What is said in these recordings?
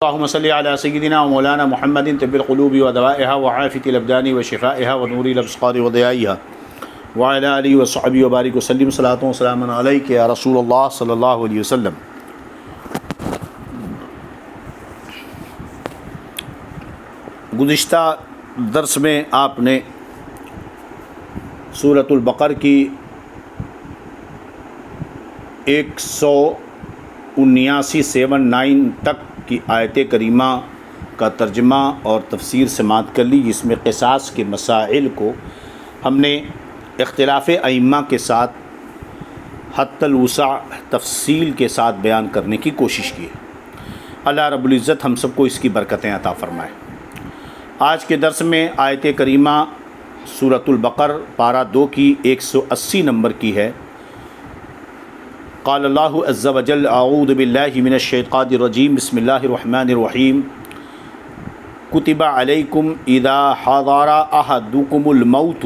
اللهم صل على سيدنا ومولانا محمد طب القلوب ودوائها وعافية الأبدان وشفائها ونور الأبصار وضيائها وعلى آله وصحبه وبارك وسلم صلاة وسلام عليك يا رسول الله صلی اللہ علیہ وسلم۔ گزشتہ درس میں آپ نے سورۃ البقرہ کی 179 تک کی آیت کریمہ کا ترجمہ اور تفسیر سماعت کر لی، جس میں قصاص کے مسائل کو ہم نے اختلاف ائمہ کے ساتھ حتی الوسع تفصیل کے ساتھ بیان کرنے کی کوشش کی ہے۔ اللہ رب العزت ہم سب کو اس کی برکتیں عطا فرمائے۔ آج کے درس میں آیت کریمہ سورۃ البقرہ پارہ 2 کی 180 نمبر کی ہے۔ قال اللہ عز وجل اعوذ باللہ من الشیطان الرجیم بسم اللہ الرحمن الرحیم کتب علیکم اذا حضر احدکم الموت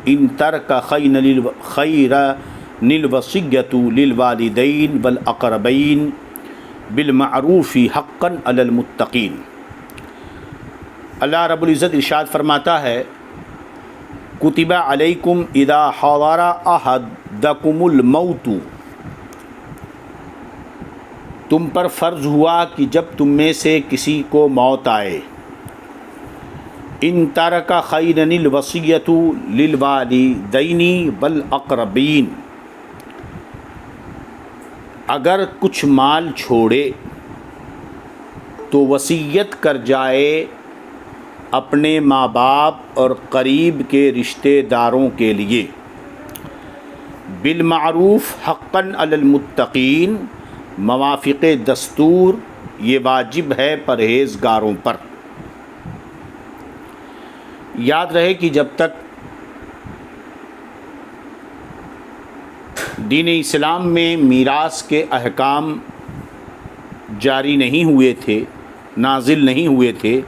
ان ترک خیرا الوصیۃ للوالدین والاقربین بالمعروف حقا علی المتقین۔ اللہ رب العزت ارشاد فرماتا ہے کتب علیکم اذا حضر احدکم الموت، تم پر فرض ہوا کہ جب تم میں سے کسی کو موت آئے، ان ترک خیرا الوصیۃ للوالدین والاقربین، اگر کچھ مال چھوڑے تو وصیت کر جائے اپنے ماں باپ اور قریب کے رشتہ داروں کے لیے، بالمعروف حقا علی المتقین، موافق دستور یہ واجب ہے پرہیزگاروں پر۔ یاد رہے کہ جب تک دین اسلام میں میراث کے احکام جاری نہیں ہوئے تھے، نازل نہیں ہوئے تھے،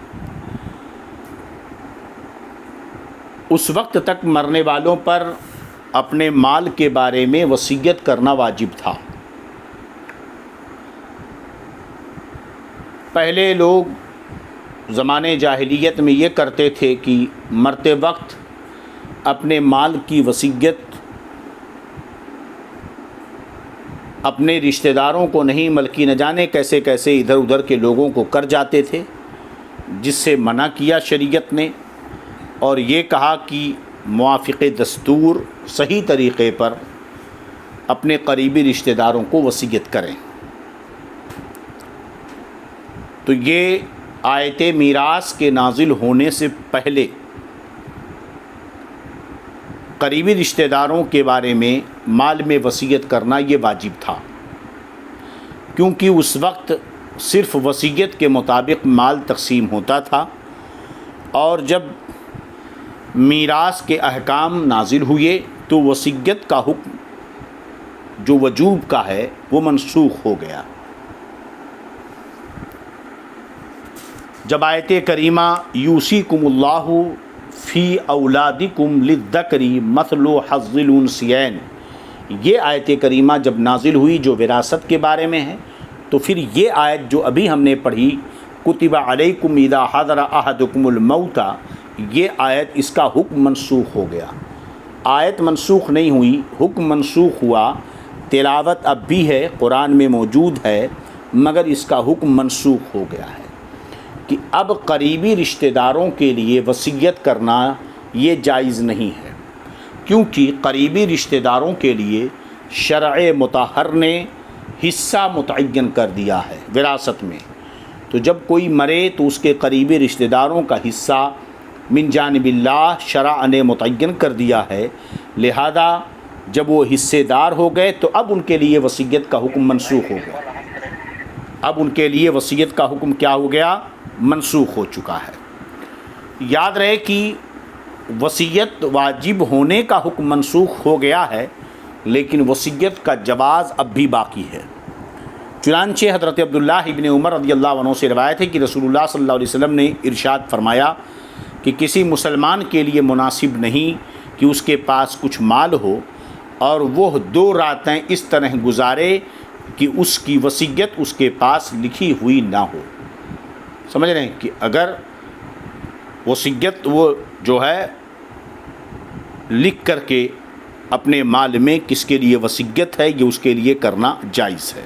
اس وقت تک مرنے والوں پر اپنے مال کے بارے میں وصیت کرنا واجب تھا۔ پہلے لوگ زمانے جاہلیت میں یہ کرتے تھے کہ مرتے وقت اپنے مال کی وصیت اپنے رشتہ داروں کو نہیں بلکہ نہ جانے کیسے کیسے ادھر ادھر کے لوگوں کو کر جاتے تھے، جس سے منع کیا شریعت نے، اور یہ کہا کہ موافق دستور صحیح طریقے پر اپنے قریبی رشتہ داروں کو وصیت کریں۔ تو یہ آیت میراث کے نازل ہونے سے پہلے قریبی رشتہ داروں کے بارے میں مال میں وصیت کرنا یہ واجب تھا، کیونکہ اس وقت صرف وصیت کے مطابق مال تقسیم ہوتا تھا، اور جب میراث کے احکام نازل ہوئے تو وصیت کا حکم جو وجوب کا ہے وہ منسوخ ہو گیا۔ جب آیت کریمہ یوصیکم اللہ فی اولادکم للذکر مثل حظ الانثیین، یہ آیت کریمہ جب نازل ہوئی جو وراثت کے بارے میں ہے، تو پھر یہ آیت جو ابھی ہم نے پڑھی کتب علیکم اذا حضر احدکم الموت، یہ آیت اس کا حکم منسوخ ہو گیا۔ آیت منسوخ نہیں ہوئی، حکم منسوخ ہوا۔ تلاوت اب بھی ہے، قرآن میں موجود ہے، مگر اس کا حکم منسوخ ہو گیا ہے کہ اب قریبی رشتہ داروں کے لیے وصیت کرنا یہ جائز نہیں ہے، کیونکہ قریبی رشتہ داروں کے لیے شرع مطہر نے حصہ متعین کر دیا ہے وراثت میں۔ تو جب کوئی مرے تو اس کے قریبی رشتہ داروں کا حصہ من جانب اللہ شرع نے متعین کر دیا ہے، لہذا جب وہ حصے دار ہو گئے تو اب ان کے لیے وصیت کا حکم منسوخ ہو گیا۔ اب ان کے لیے وصیت کا حکم کیا ہو گیا؟ منسوخ ہو چکا ہے۔ یاد رہے کہ وصیت واجب ہونے کا حکم منسوخ ہو گیا ہے، لیکن وصیت کا جواز اب بھی باقی ہے۔ چنانچہ حضرت عبداللہ ابن عمر رضی اللہ عنہ سے روایت ہے کہ رسول اللہ صلی اللہ علیہ وسلم نے ارشاد فرمایا کہ کسی مسلمان کے لیے مناسب نہیں کہ اس کے پاس کچھ مال ہو اور وہ 2 راتیں اس طرح گزارے کہ اس کی وصیت اس کے پاس لکھی ہوئی نہ ہو۔ سمجھ رہے ہیں کہ اگر وصیت وہ جو ہے لکھ کر کے اپنے مال میں کس کے لیے وصیت ہے، یہ اس کے لیے کرنا جائز ہے۔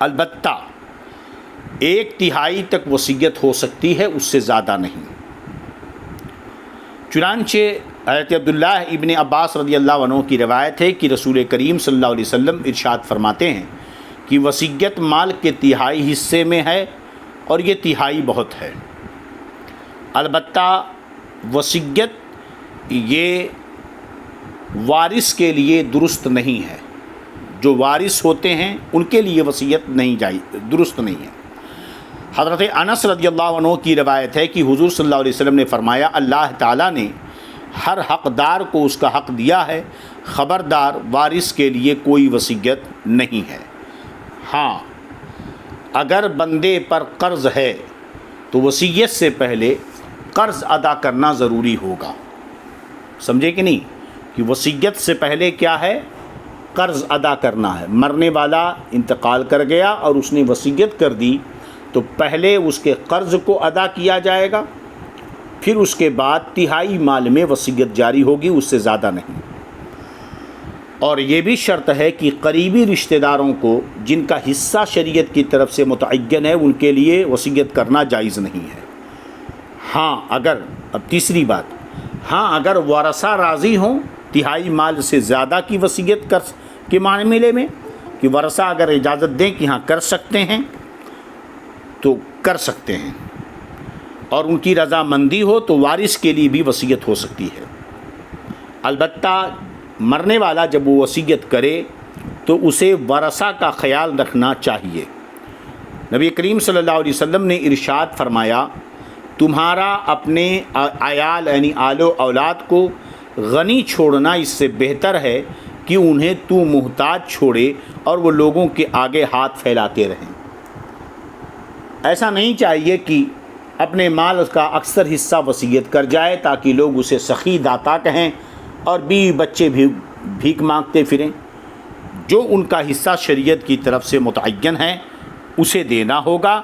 البتہ 1/3 تک وصیت ہو سکتی ہے، اس سے زیادہ نہیں۔ چنانچہ حضرت عبداللہ ابن عباس رضی اللہ عنہ کی روایت ہے کہ رسول کریم صلی اللہ علیہ وسلم ارشاد فرماتے ہیں کہ وصیت مال کے 1/3 حصے میں ہے، اور یہ 1/3 بہت ہے۔ البتہ وصیت یہ وارث کے لیے درست نہیں ہے، جو وارث ہوتے ہیں ان کے لیے وصیت نہیں درست نہیں ہے۔ حضرت انس رضی اللہ عنہ کی روایت ہے کہ حضور صلی اللہ علیہ وسلم نے فرمایا، اللہ تعالیٰ نے ہر حقدار کو اس کا حق دیا ہے، خبردار وارث کے لیے کوئی وصیت نہیں ہے۔ ہاں اگر بندے پر قرض ہے تو وصیت سے پہلے قرض ادا کرنا ضروری ہوگا، سمجھے کہ نہیں؟ کہ وصیت سے پہلے کیا ہے؟ قرض ادا کرنا ہے۔ مرنے والا انتقال کر گیا اور اس نے وصیت کر دی تو پہلے اس کے قرض کو ادا کیا جائے گا، پھر اس کے بعد 1/3 مال میں وصیت جاری ہوگی، اس سے زیادہ نہیں۔ اور یہ بھی شرط ہے کہ قریبی رشتہ داروں کو جن کا حصہ شریعت کی طرف سے متعین ہے ان کے لیے وصیت کرنا جائز نہیں ہے۔ ہاں اگر، اب تیسری بات، ہاں اگر ورثہ راضی ہوں 1/3 مال سے زیادہ کی وصیت کے معاملے میں، کہ ورثہ اگر اجازت دیں کہ ہاں کر سکتے ہیں تو کر سکتے ہیں، اور ان کی رضامندی ہو تو وارث کے لیے بھی وصیت ہو سکتی ہے۔ البتہ مرنے والا جب وہ وصیت کرے تو اسے ورثہ کا خیال رکھنا چاہیے۔ نبی کریم صلی اللہ علیہ وسلم نے ارشاد فرمایا، تمہارا اپنے عیال یعنی آل و اولاد کو غنی چھوڑنا اس سے بہتر ہے کہ انہیں تو محتاج چھوڑے اور وہ لوگوں کے آگے ہاتھ پھیلاتے رہیں۔ ایسا نہیں چاہیے کہ اپنے مال کا اکثر حصہ وصیت کر جائے تاکہ لوگ اسے سخی داتا کہیں اور بیوی بچے بھی بھیک مانگتے پھریں۔ جو ان کا حصہ شریعت کی طرف سے متعین ہے اسے دینا ہوگا،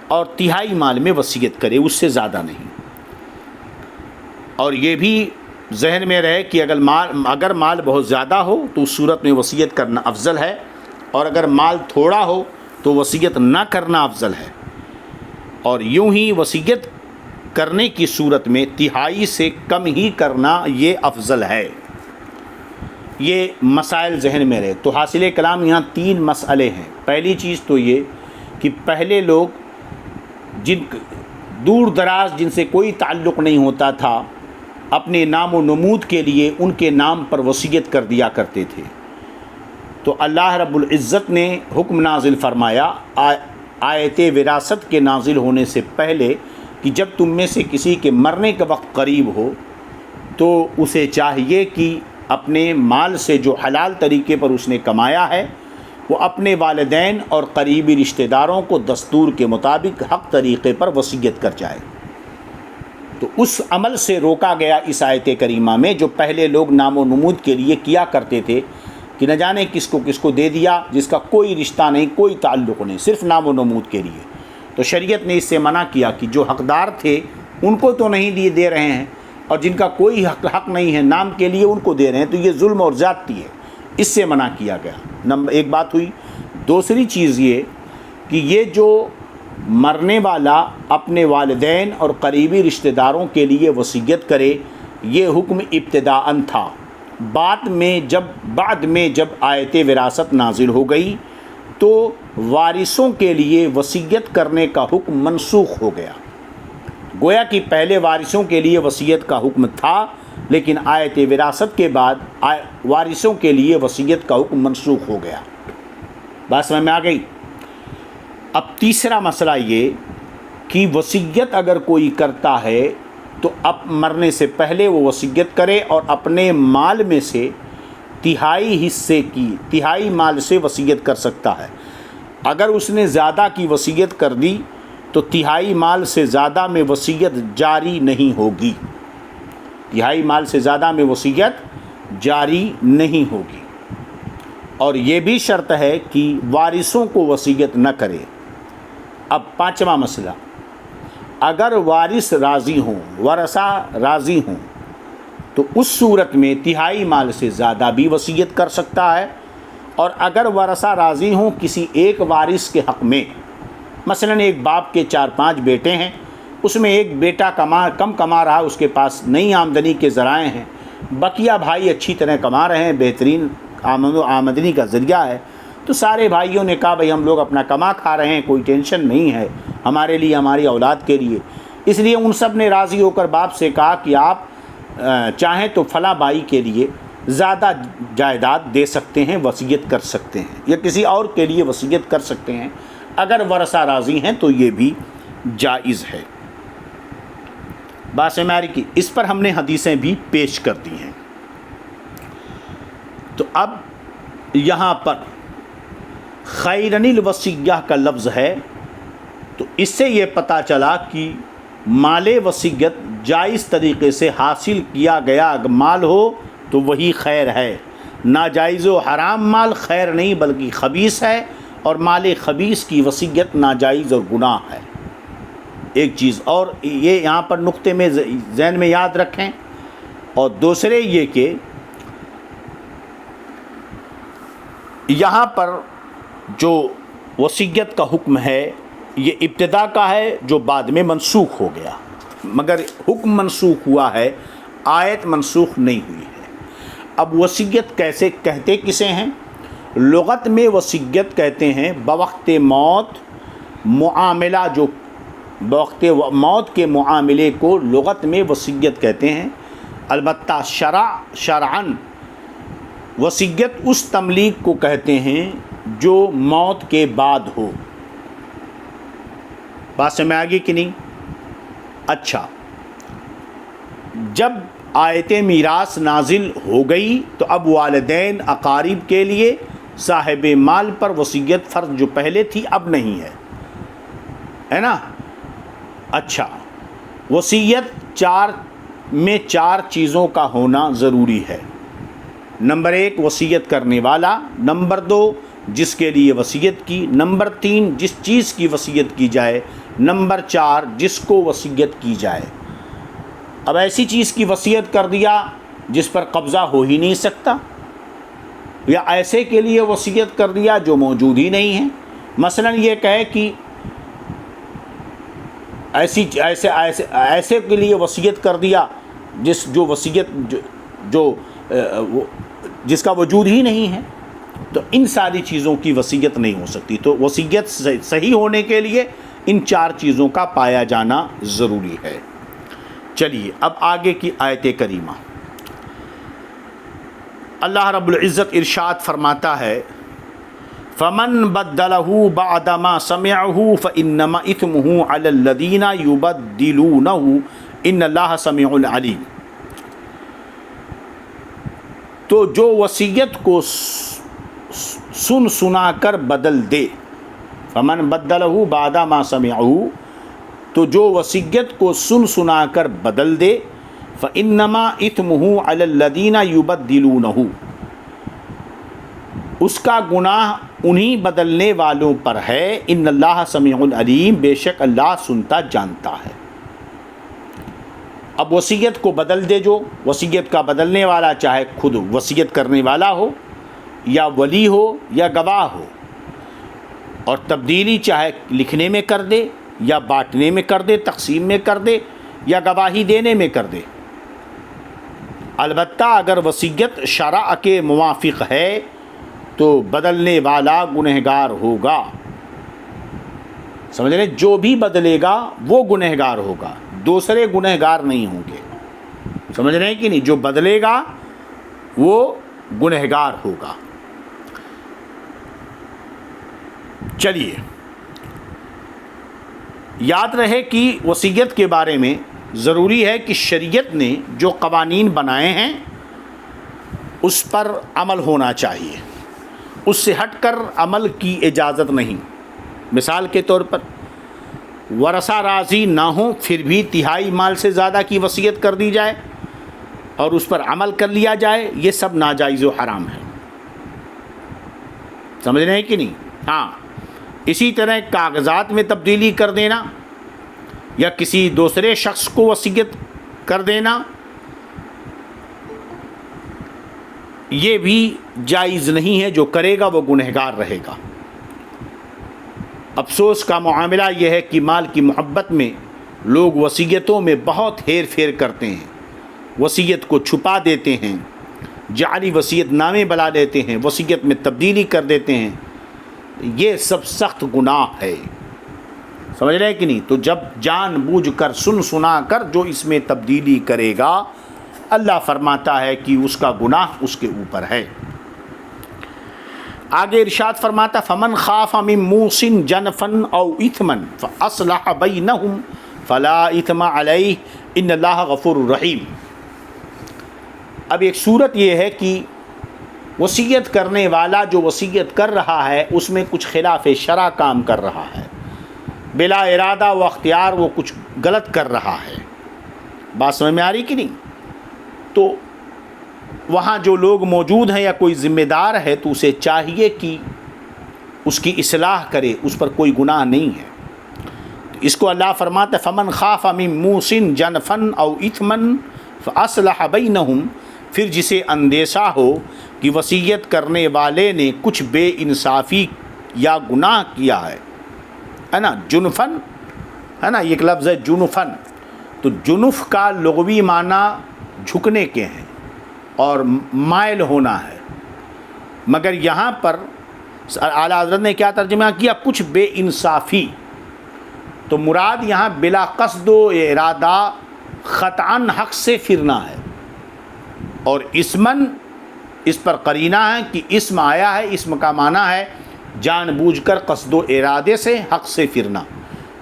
اور 1/3 مال میں وصیت کرے، اس سے زیادہ نہیں۔ اور یہ بھی ذہن میں رہے کہ اگر مال بہت زیادہ ہو تو اس صورت میں وصیت کرنا افضل ہے، اور اگر مال تھوڑا ہو تو وصیت نہ کرنا افضل ہے۔ اور یوں ہی وصیت کرنے کی صورت میں 1/3 سے کم ہی کرنا یہ افضل ہے۔ یہ مسائل ذہن میں رہے۔ تو حاصل کلام یہاں 3 مسئلے ہیں۔ پہلی چیز تو یہ کہ پہلے لوگ دور دراز جن سے کوئی تعلق نہیں ہوتا تھا، اپنے نام و نمود کے لیے ان کے نام پر وصیت کر دیا کرتے تھے۔ تو اللہ رب العزت نے حکم نازل فرمایا آیت وراثت کے نازل ہونے سے پہلے کہ جب تم میں سے کسی کے مرنے کا وقت قریب ہو تو اسے چاہیے کہ اپنے مال سے جو حلال طریقے پر اس نے کمایا ہے وہ اپنے والدین اور قریبی رشتہ داروں کو دستور کے مطابق حق طریقے پر وصیت کر جائے۔ تو اس عمل سے روکا گیا اس آیت کریمہ میں جو پہلے لوگ نام و نمود کے لیے کیا کرتے تھے، کہ نہ جانے کس کو دے دیا جس کا کوئی رشتہ نہیں، کوئی تعلق نہیں، صرف نام و نمود کے لیے۔ تو شریعت نے اس سے منع کیا کہ جو حقدار تھے ان کو تو نہیں دے رہے ہیں، اور جن کا کوئی حق نہیں ہے نام کے لیے ان کو دے رہے ہیں، تو یہ ظلم اور زیادتی ہے، اس سے منع کیا گیا۔ ایک بات ہوئی۔ دوسری چیز یہ کہ یہ جو مرنے والا اپنے والدین اور قریبی رشتہ داروں کے لیے وصیت کرے، یہ حکم ابتداءً تھا۔ بعد میں جب آیت وراثت نازل ہو گئی تو وارثوں کے لیے وصیت کرنے کا حکم منسوخ ہو گیا۔ گویا کہ پہلے وارثوں کے لیے وصیت کا حکم تھا، لیکن آیت وراثت کے بعد وارثوں کے لیے وصیت کا حکم منسوخ ہو گیا۔ بات سمجھ میں آ گئی؟ اب تیسرا مسئلہ یہ کہ وصیت اگر کوئی کرتا ہے تو اب مرنے سے پہلے وہ وصیت کرے اور اپنے مال میں سے 1/3 مال سے وصیت کر سکتا ہے۔ اگر اس نے زیادہ کی وصیت کر دی تو 1/3 مال سے زیادہ میں وصیت جاری نہیں ہوگی، 1/3 مال سے زیادہ میں وصیت جاری نہیں ہوگی۔ اور یہ بھی شرط ہے کہ وارثوں کو وصیت نہ کرے۔ اب پانچواں مسئلہ، اگر وارث راضی ہوں، ورثہ راضی ہوں، تو اس صورت میں تہائی مال سے زیادہ بھی وصیت کر سکتا ہے، اور اگر ورثہ راضی ہوں کسی ایک وارث کے حق میں، مثلا ایک باپ کے 4-5 بیٹے ہیں، اس میں ایک بیٹا کم کما رہا، اس کے پاس نئی آمدنی کے ذرائع ہیں، بقیہ بھائی اچھی طرح کما رہے ہیں، بہترین آمدنی کا ذریعہ ہے، تو سارے بھائیوں نے کہا بھائی ہم لوگ اپنا کما کھا رہے ہیں، کوئی ٹینشن نہیں ہے ہمارے لیے، ہماری اولاد کے لیے، اس لیے ان سب نے راضی ہو کر باپ سے کہا کہ آپ چاہیں تو فلاں بھائی کے لیے زیادہ جائیداد دے سکتے ہیں، وصیت کر سکتے ہیں، یا کسی اور کے لیے وصیت کر سکتے ہیں، اگر ورثہ راضی ہیں تو یہ بھی جائز ہے۔ بات سمجھ کی، اس پر ہم نے حدیثیں بھی پیش کر دی ہیں۔ تو اب یہاں پر خیرن الوصیہ کا لفظ ہے، تو اس سے یہ پتہ چلا کہ مال وصیت جائز طریقے سے حاصل کیا گیا مال ہو تو وہی خیر ہے، ناجائز و حرام مال خیر نہیں بلکہ خبیث ہے، اور مال خبیث کی وصیت ناجائز اور گناہ ہے۔ ایک چیز اور یہ یہاں پر نقطے میں ذہن میں یاد رکھیں، اور دوسرے یہ کہ یہاں پر جو وصیت کا حکم ہے یہ ابتدا کا ہے جو بعد میں منسوخ ہو گیا، مگر حکم منسوخ ہوا ہے، آیت منسوخ نہیں ہوئی ہے۔ اب وصیت کیسے کہتے کسے ہیں؟ لغت میں وصیت کہتے ہیں بوقت موت معاملہ، جو بوقت موت کے معاملے کو لغت میں وصیت کہتے ہیں، البتہ شرعاً وصیت اس تملیک کو کہتے ہیں جو موت کے بعد ہو۔ بات سمجھ آ گئی کہ نہیں؟ اچھا، جب آیت میراث نازل ہو گئی تو اب والدین اقارب کے لیے صاحب مال پر وصیت فرض جو پہلے تھی اب نہیں ہے نا؟ اچھا، وصیت چار چیزوں کا ہونا ضروری ہے۔ نمبر 1 وصیت کرنے والا، نمبر 2 جس کے لیے وصیت کی، نمبر 3 جس چیز کی وصیت کی جائے، نمبر 4 جس کو وصیت کی جائے۔ اب ایسی چیز کی وصیت کر دیا جس پر قبضہ ہو ہی نہیں سکتا، یا ایسے کے لیے وصیت کر دیا جو موجود ہی نہیں ہے، مثلا یہ کہے کہ ایسے کے لیے وصیت کر دیا جس کا وجود ہی نہیں ہے، تو ان ساری چیزوں کی وصیت نہیں ہو سکتی۔ تو وصیت صحیح ہونے کے لیے ان 4 چیزوں کا پایا جانا ضروری ہے۔ چلیے اب آگے کی آیت کریمہ، اللہ رب العزت ارشاد فرماتا ہے فَمَن بَدَّلَهُ بَعْدَ مَا سَمِعَهُ فَإِنَّمَا إِثْمُهُ عَلَى الَّذِينَ يُبَدِّلُونَهُ إِنَّ اللَّهَ سَمِيعٌ عَلِيمٌ۔ تو جو وصیت کو سنا کر بدل دے، فَمَن بَدَّلَهُ بَعْدَ مَا سَمِعَهُ، تو جو وصیت کو سنا کر بدل دے، فَإِنَّمَا إِثْمُهُ عَلَى الَّذِينَ يُبَدِّلُونَهُ، اس کا گناہ انہی بدلنے والوں پر ہے، ان اللہ سمیع علیم، بے شک اللہ سنتا جانتا ہے۔ اب وصیت کو بدل دے، جو وصیت کا بدلنے والا چاہے خود وصیت کرنے والا ہو یا ولی ہو یا گواہ ہو، اور تبدیلی چاہے لکھنے میں کر دے یا بانٹنے میں کر دے، تقسیم میں کر دے یا گواہی دینے میں کر دے، البتہ اگر وصیت شرع کے موافق ہے تو بدلنے والا گنہگار ہوگا۔ سمجھ رہے؟ جو بھی بدلے گا وہ گنہگار ہوگا، دوسرے گنہگار نہیں ہوں گے۔ سمجھ رہے ہیں کہ نہیں؟ جو بدلے گا وہ گنہگار ہوگا۔ چلیے، یاد رہے کہ وصیت کے بارے میں ضروری ہے کہ شریعت نے جو قوانین بنائے ہیں اس پر عمل ہونا چاہیے، اس سے ہٹ کر عمل کی اجازت نہیں۔ مثال کے طور پر ورثہ راضی نہ ہوں پھر بھی تہائی مال سے زیادہ کی وصیت کر دی جائے اور اس پر عمل کر لیا جائے، یہ سب ناجائز و حرام ہے۔ سمجھ رہے ہیں کہ نہیں؟ ہاں، اسی طرح کاغذات میں تبدیلی کر دینا یا کسی دوسرے شخص کو وصیت کر دینا یہ بھی جائز نہیں ہے. جو کرے گا وہ گنہگار رہے گا. افسوس کا معاملہ یہ ہے کہ مال کی محبت میں لوگ وصیتوں میں بہت ہیر پھیر کرتے ہیں، وصیت کو چھپا دیتے ہیں، جعلی وصیت نامے بنا دیتے ہیں، وصیت میں تبدیلی کر دیتے ہیں. یہ سب سخت گناہ ہے، سمجھ رہے ہیں کہ نہیں؟ تو جب جان بوجھ کر سنا کر جو اس میں تبدیلی کرے گا، اللہ فرماتا ہے کہ اس کا گناہ اس کے اوپر ہے. آگے ارشاد فرماتا فمن خاف من موص جنفا او اثما فاصلح بینہم فلا اثم علیہ ان اللہ غفور رحیم. اب ایک صورت یہ ہے کہ وصیت کرنے والا جو وصیت کر رہا ہے اس میں کچھ خلاف شرع کام کر رہا ہے، بلا ارادہ و اختیار وہ کچھ غلط کر رہا ہے. بات سمجھ میں آ رہی کہ نہیں؟ تو وہاں جو لوگ موجود ہیں یا کوئی ذمہ دار ہے تو اسے چاہیے کہ اس کی اصلاح کرے، اس پر کوئی گناہ نہیں ہے. اس کو اللہ فرماتا ہے فمن خاف من موص جنفا او اثما فاصلح بینہم. پھر جسے اندیشہ ہو کہ وصیت کرنے والے نے کچھ بے انصافی یا گناہ کیا ہے نا. جنفن ہے نا، ایک لفظ ہے جنفن. تو جنف کا لغوی معنی جھکنے کے ہیں اور مائل ہونا ہے، مگر یہاں پر اعلیٰ حضرت نے کیا ترجمہ کیا؟ کچھ بے انصافی. تو مراد یہاں بلا قصد و ارادہ خطأً حق سے پھرنا ہے. اور اسمن اس پر قرینہ ہے کہ اسم آیا ہے، اسم کا معنی ہے جان بوجھ کر قصد و ارادے سے حق سے پھرنا.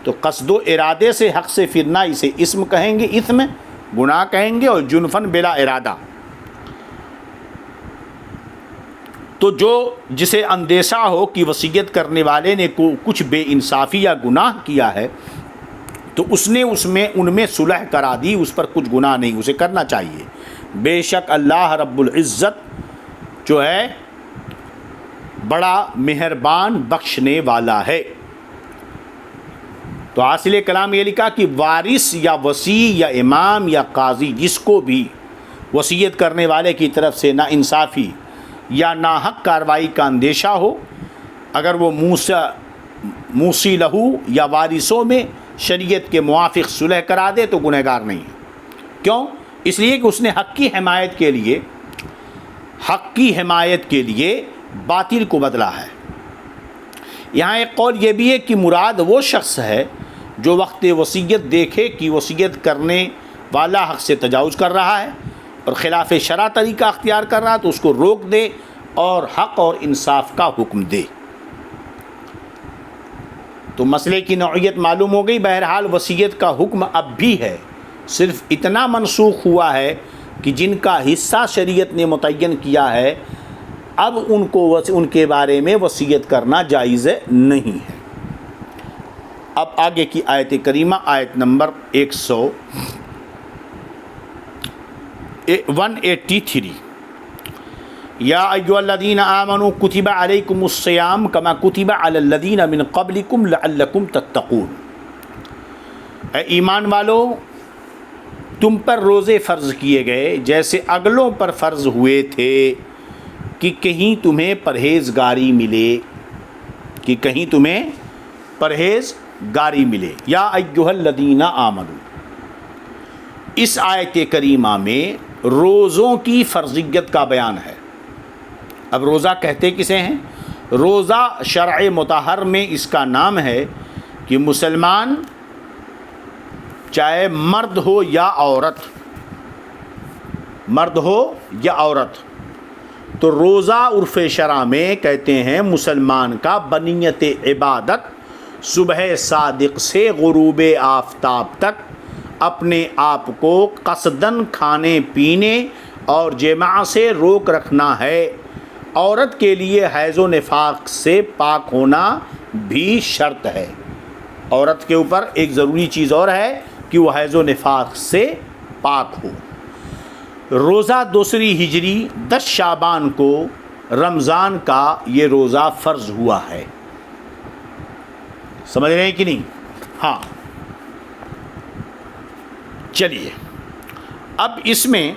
تو قصد و ارادے سے حق سے پھرنا اسے اسم کہیں گے، اثم گناہ کہیں گے، اور جنفن بلا ارادہ. تو جو جسے اندیشہ ہو کہ وصیت کرنے والے نے کچھ بے انصافی یا گناہ کیا ہے تو اس نے ان میں صلح کرا دی، اس پر کچھ گناہ نہیں، اسے کرنا چاہیے. بے شک اللہ رب العزت جو ہے بڑا مہربان بخشنے والا ہے. تو حاصل کلام یہ لکھا کہ وارث یا وصی یا امام یا قاضی جس کو بھی وصیت کرنے والے کی طرف سے نا انصافی یا ناحق کارروائی کا اندیشہ ہو، اگر وہ موصی لہو یا وارثوں میں شریعت کے موافق صلح کرا دے تو گنہگار نہیں ہے. کیوں؟ اس لیے کہ اس نے حق کی حمایت کے لیے باطل کو بدلا ہے. یہاں ایک قول یہ بھی ہے کہ مراد وہ شخص ہے جو وقت وصیت دیکھے کہ وصیت کرنے والا حق سے تجاوز کر رہا ہے اور خلاف شرع طریقہ اختیار کر رہا ہے تو اس کو روک دے اور حق اور انصاف کا حکم دے. تو مسئلے کی نوعیت معلوم ہو گئی. بہرحال وصیت کا حکم اب بھی ہے، صرف اتنا منسوخ ہوا ہے کہ جن کا حصہ شریعت نے متعین کیا ہے اب ان کے بارے میں وصیت کرنا جائز نہیں ہے. اب آگے کی آیت کریمہ آیت نمبر 183 یا ایھا الذین آمنوا کتب علیکم الصیام کما کتب علی الذین من قبلکم لعلکم تتقون. اے ایمان والو، تم پر روزے فرض کیے گئے جیسے اگلوں پر فرض ہوئے تھے کہ کہیں تمہیں پرہیزگاری ملے. یا ایھا الذین آمنوا، اس آیت کریمہ میں روزوں کی فرضیت کا بیان ہے. اب روزہ کہتے کسے ہیں؟ روزہ شرع مطہر میں اس کا نام ہے کہ مسلمان چاہے مرد ہو یا عورت، تو روزہ عرف شرع میں کہتے ہیں مسلمان کا بنیت عبادت صبح صادق سے غروب آفتاب تک اپنے آپ کو قصداً کھانے پینے اور جماع سے روک رکھنا ہے. عورت کے لیے حیض و نفاق سے پاک ہونا بھی شرط ہے. عورت کے اوپر ایک ضروری چیز اور ہے کہ وہ حیض و نفاق سے پاک ہو. روزہ دوسری ہجری 10 شعبان کو رمضان کا یہ روزہ فرض ہوا ہے. سمجھ رہے ہیں کہ نہیں؟ ہاں چلیے اب اس میں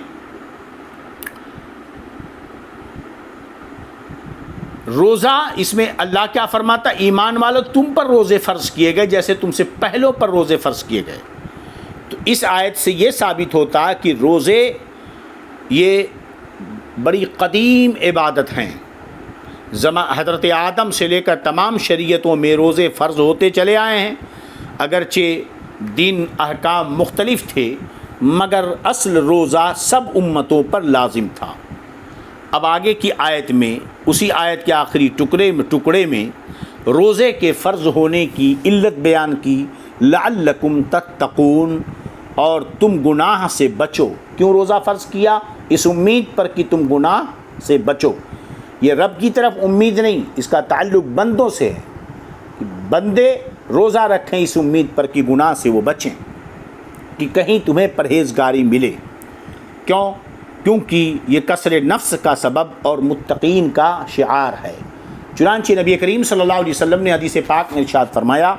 روزہ، اس میں اللہ کیا فرماتا؟ ایمان والو تم پر روزے فرض کیے گئے جیسے تم سے پہلوں پر روزے فرض کیے گئے۔ تو اس آیت سے یہ ثابت ہوتا ہے کہ روزے یہ بڑی قدیم عبادت ہیں، حضرت آدم سے لے کر تمام شریعتوں میں روزے فرض ہوتے چلے آئے ہیں، اگرچہ دین احکام مختلف تھے مگر اصل روزہ سب امتوں پر لازم تھا۔ اب آگے کی آیت میں، اسی آیت کے آخری ٹکڑے میں روزے کے فرض ہونے کی علت بیان کی، لعلکم تتقون، اور تم گناہ سے بچو۔ کیوں روزہ فرض کیا؟ اس امید پر کہ تم گناہ سے بچو۔ یہ رب کی طرف امید نہیں، اس کا تعلق بندوں سے ہے کہ بندے روزہ رکھیں اس امید پر کہ گناہ سے وہ بچیں، کہ کہیں تمہیں پرہیزگاری ملے۔ کیوں؟ کیونکہ یہ کسر نفس کا سبب اور متقین کا شعار ہے۔ چنانچہ نبی کریم صلی اللہ علیہ وسلم نے حدیث پاک میں ارشاد فرمایا،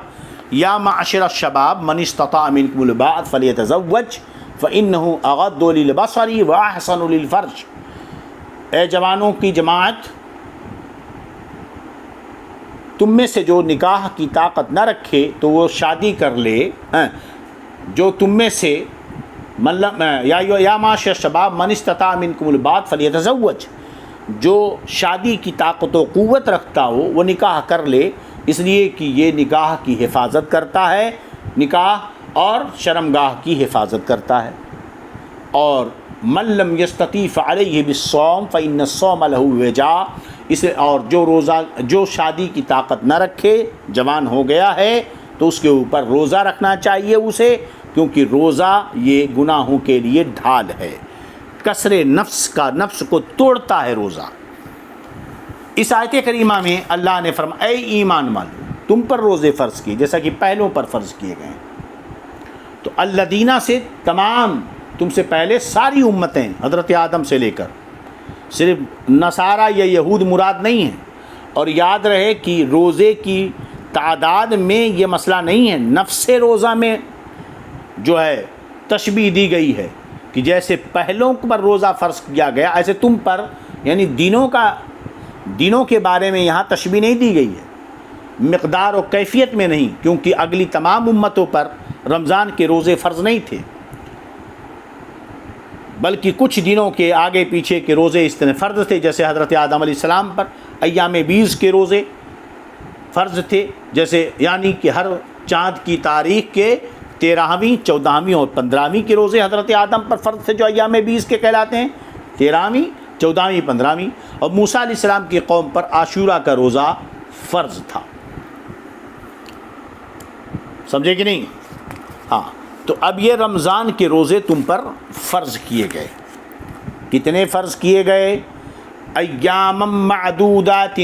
یا معاشر الشباب من استطاع منکم الباءۃ فلیتزوج فإنہ اغض للبصر واحسن للفرج۔ اے جوانوں کی جماعت، تم میں سے جو نکاح کی طاقت نہ رکھے تو وہ شادی کر لے۔ جو تم میں سے یا معاشر الشباب من استطاع منکم الباءۃ فلیتزوج، جو شادی کی طاقت و قوت رکھتا ہو وہ نکاح کر لے، اس لیے کہ یہ نکاح کی حفاظت کرتا ہے، نکاح اور شرمگاہ کی حفاظت کرتا ہے۔ اور من لم یستطیع فعلیہ بالصوم فإن الصوم لہ وجاء، اسے اور جو شادی کی طاقت نہ رکھے، جوان ہو گیا ہے تو اس کے اوپر روزہ رکھنا چاہیے اسے، کیونکہ روزہ یہ گناہوں کے لیے ڈھال ہے، کسر نفس کو توڑتا ہے روزہ۔ اس آیت کریمہ میں اللہ نے فرمایا، اے ایمان والو تم پر روزے فرض کیے جیسا کہ پہلوں پر فرض کیے گئے ہیں۔ تو الذین سے تمام، تم سے پہلے ساری امتیں حضرت آدم سے لے کر، صرف نصارہ یا یہود مراد نہیں ہیں۔ اور یاد رہے کہ روزے کی تعداد میں یہ مسئلہ نہیں ہے، نفس روزہ میں جو ہے تشبیہ دی گئی ہے کہ جیسے پہلوں پر روزہ فرض کیا گیا ایسے تم پر، یعنی دینوں کے بارے میں یہاں تشبیہ نہیں دی گئی ہے، مقدار و کیفیت میں نہیں، کیونکہ اگلی تمام امتوں پر رمضان کے روزے فرض نہیں تھے، بلکہ کچھ دنوں کے آگے پیچھے کے روزے اس طرح فرض تھے، جیسے حضرت آدم علیہ السلام پر ایام بیز کے روزے فرض تھے، جیسے یعنی کہ ہر چاند کی تاریخ کے 13ویں 14ویں اور 15ویں کے روزے حضرت آدم پر فرض تھے جو ایام بیز کے کہلاتے ہیں، 13ویں 14ویں 15ویں، اور موسیٰ علیہ السلام کی قوم پر عاشورہ کا روزہ فرض تھا۔ سمجھے کہ نہیں؟ ہاں، تو اب یہ رمضان کے روزے تم پر فرض کیے گئے۔ کتنے فرض کیے گئے؟ ایام معدودات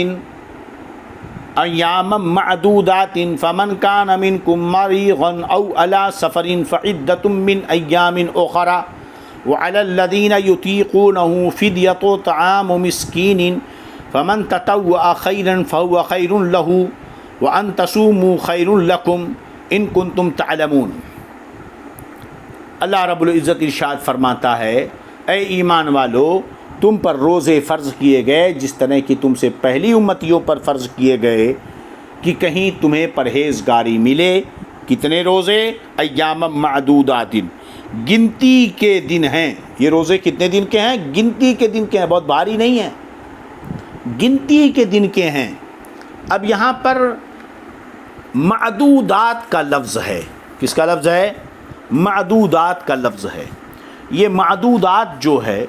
فمن کان منکم مریضا او علی سفر فعدۃ من ایام اخرى وعلی الذین یطیقونہ فدیۃ طعام مسکین فمن تطوع خیرا فهو خیر لہ وان تصوموا خیر لکم ان کنتم تعلمون۔ اللہ رب العزت ارشاد فرماتا ہے، اے ایمان والو تم پر روزے فرض کیے گئے جس طرح کہ تم سے پہلی امتیوں پر فرض کیے گئے، کہ کہیں تمہیں پرہیزگاری ملے۔ کتنے روزے؟ ایام معدودات، گنتی کے دن ہیں۔ یہ روزے کتنے دن کے ہیں؟ گنتی کے دن کے ہیں، بہت بھاری نہیں ہیں، گنتی کے دن کے ہیں۔ اب یہاں پر معدودات کا لفظ ہے، کس کا لفظ ہے؟ معدودات کا لفظ ہے۔ یہ معدودات جو ہے،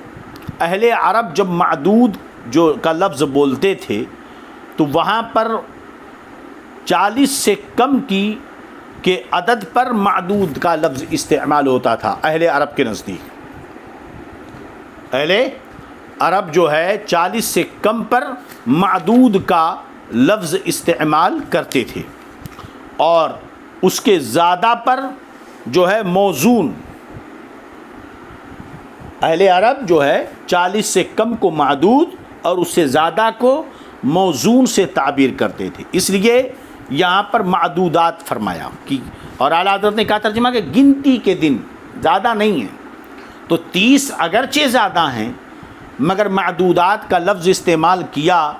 اہل عرب جب معدود جو کا لفظ بولتے تھے تو وہاں پر 40 سے کم کی کے عدد پر معدود کا لفظ استعمال ہوتا تھا اہل عرب کے نزدیک۔ اہل عرب جو ہے 40 سے کم پر معدود کا لفظ استعمال کرتے تھے، اور اس کے زیادہ پر جو ہے موزون، اہل عرب جو ہے 40 سے کم کو معدود اور اس سے زیادہ کو موزون سے تعبیر کرتے تھے۔ اس لیے یہاں پر معدودات فرمایا کہ، اور اعلیٰ حضرت نے کہا ترجمہ کہ گنتی کے دن، زیادہ نہیں ہیں. تو 30 اگرچہ زیادہ ہیں مگر معدودات کا لفظ استعمال کیا.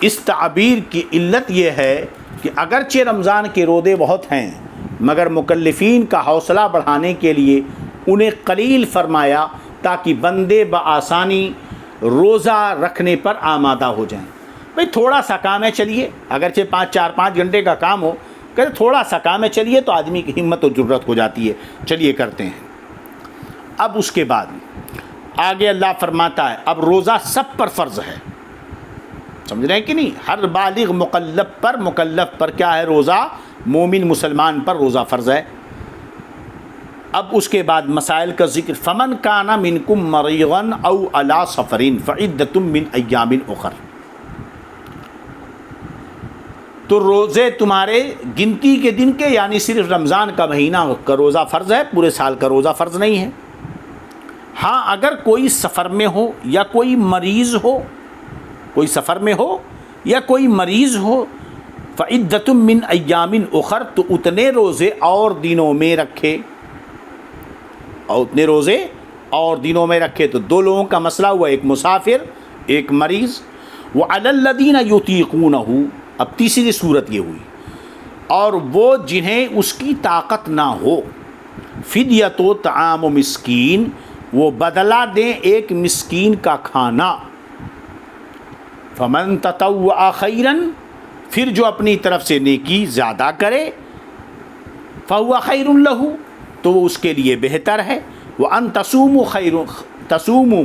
اس تعبیر کی علت یہ ہے کہ اگرچہ رمضان کے روزے بہت ہیں مگر مکلفین کا حوصلہ بڑھانے کے لیے انہیں قلیل فرمایا تاکہ بندے بآسانی روزہ رکھنے پر آمادہ ہو جائیں. بھئی تھوڑا سا کام ہے، چلیے، اگرچہ 4-5 گھنٹے کا کام ہو، کہ تھوڑا سا کام ہے، چلیے، تو آدمی کی ہمت و جرت ہو جاتی ہے، چلیے کرتے ہیں. اب اس کے بعد آگے اللہ فرماتا ہے اب روزہ سب پر فرض ہے. سمجھ رہے ہیں کہ نہیں؟ ہر بالغ مکلف پر کیا ہے؟ روزہ. مومن مسلمان پر روزہ فرض ہے. اب اس کے بعد مسائل کا ذکر. فمن کان منکم مریضا او علی سفر فعدۃ من ایام اخر. تو روزے تمہارے گنتی کے دن کے، یعنی صرف رمضان کا مہینہ کا روزہ فرض ہے، پورے سال کا روزہ فرض نہیں ہے. ہاں اگر کوئی سفر میں ہو یا کوئی مریض ہو، کوئی سفر میں ہو یا کوئی مریض ہو، فعدۃ من ایام اخر، تو اتنے روزے اور دنوں میں رکھے، اور اتنے روزے اور دنوں میں رکھے. تو 2 لوگوں کا مسئلہ ہوا، ایک مسافر ایک مریض. وعلی الذین یطیقونہ، اب تیسری صورت یہ ہوئی، اور وہ جنہیں اس کی طاقت نہ ہو، فدیۃ طعام مسکین، وہ بدلہ دیں ایک مسکین کا کھانا. فمن تطوع خیرا، پھر جو اپنی طرف سے نیکی زیادہ کرے، فہو خیر لہ، تو وہ اس کے لیے بہتر ہے. وان تصوموا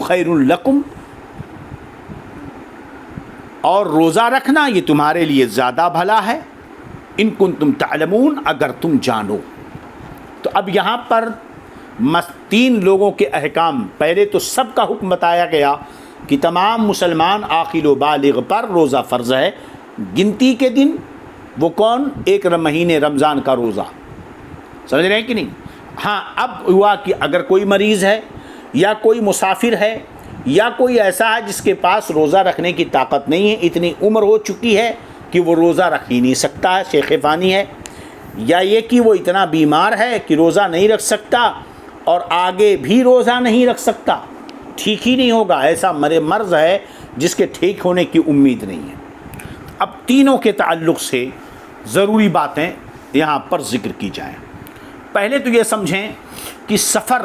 خیر لکم، اور روزہ رکھنا یہ تمہارے لیے زیادہ بھلا ہے. ان کنتم تعلمون، اگر تم جانو. تو اب یہاں پر 3 لوگوں کے احکام. پہلے تو سب کا حکم بتایا گیا کہ تمام مسلمان عاقل و بالغ پر روزہ فرض ہے گنتی کے دن. وہ کون؟ ایک مہینے رمضان کا روزہ. سمجھ رہے ہیں کہ نہیں؟ ہاں اب ہوا کہ اگر کوئی مریض ہے یا کوئی مسافر ہے یا کوئی ایسا ہے جس کے پاس روزہ رکھنے کی طاقت نہیں ہے، اتنی عمر ہو چکی ہے کہ وہ روزہ رکھ ہی نہیں سکتا ہے، شیخ فانی ہے، یا یہ کہ وہ اتنا بیمار ہے کہ روزہ نہیں رکھ سکتا اور آگے بھی روزہ نہیں رکھ سکتا، ٹھیک ہی نہیں ہوگا، ایسا مرض ہے جس کے ٹھیک ہونے کی امید نہیں ہے. اب تینوں کے تعلق سے ضروری باتیں یہاں پر ذکر کی جائیں. پہلے تو یہ سمجھیں کہ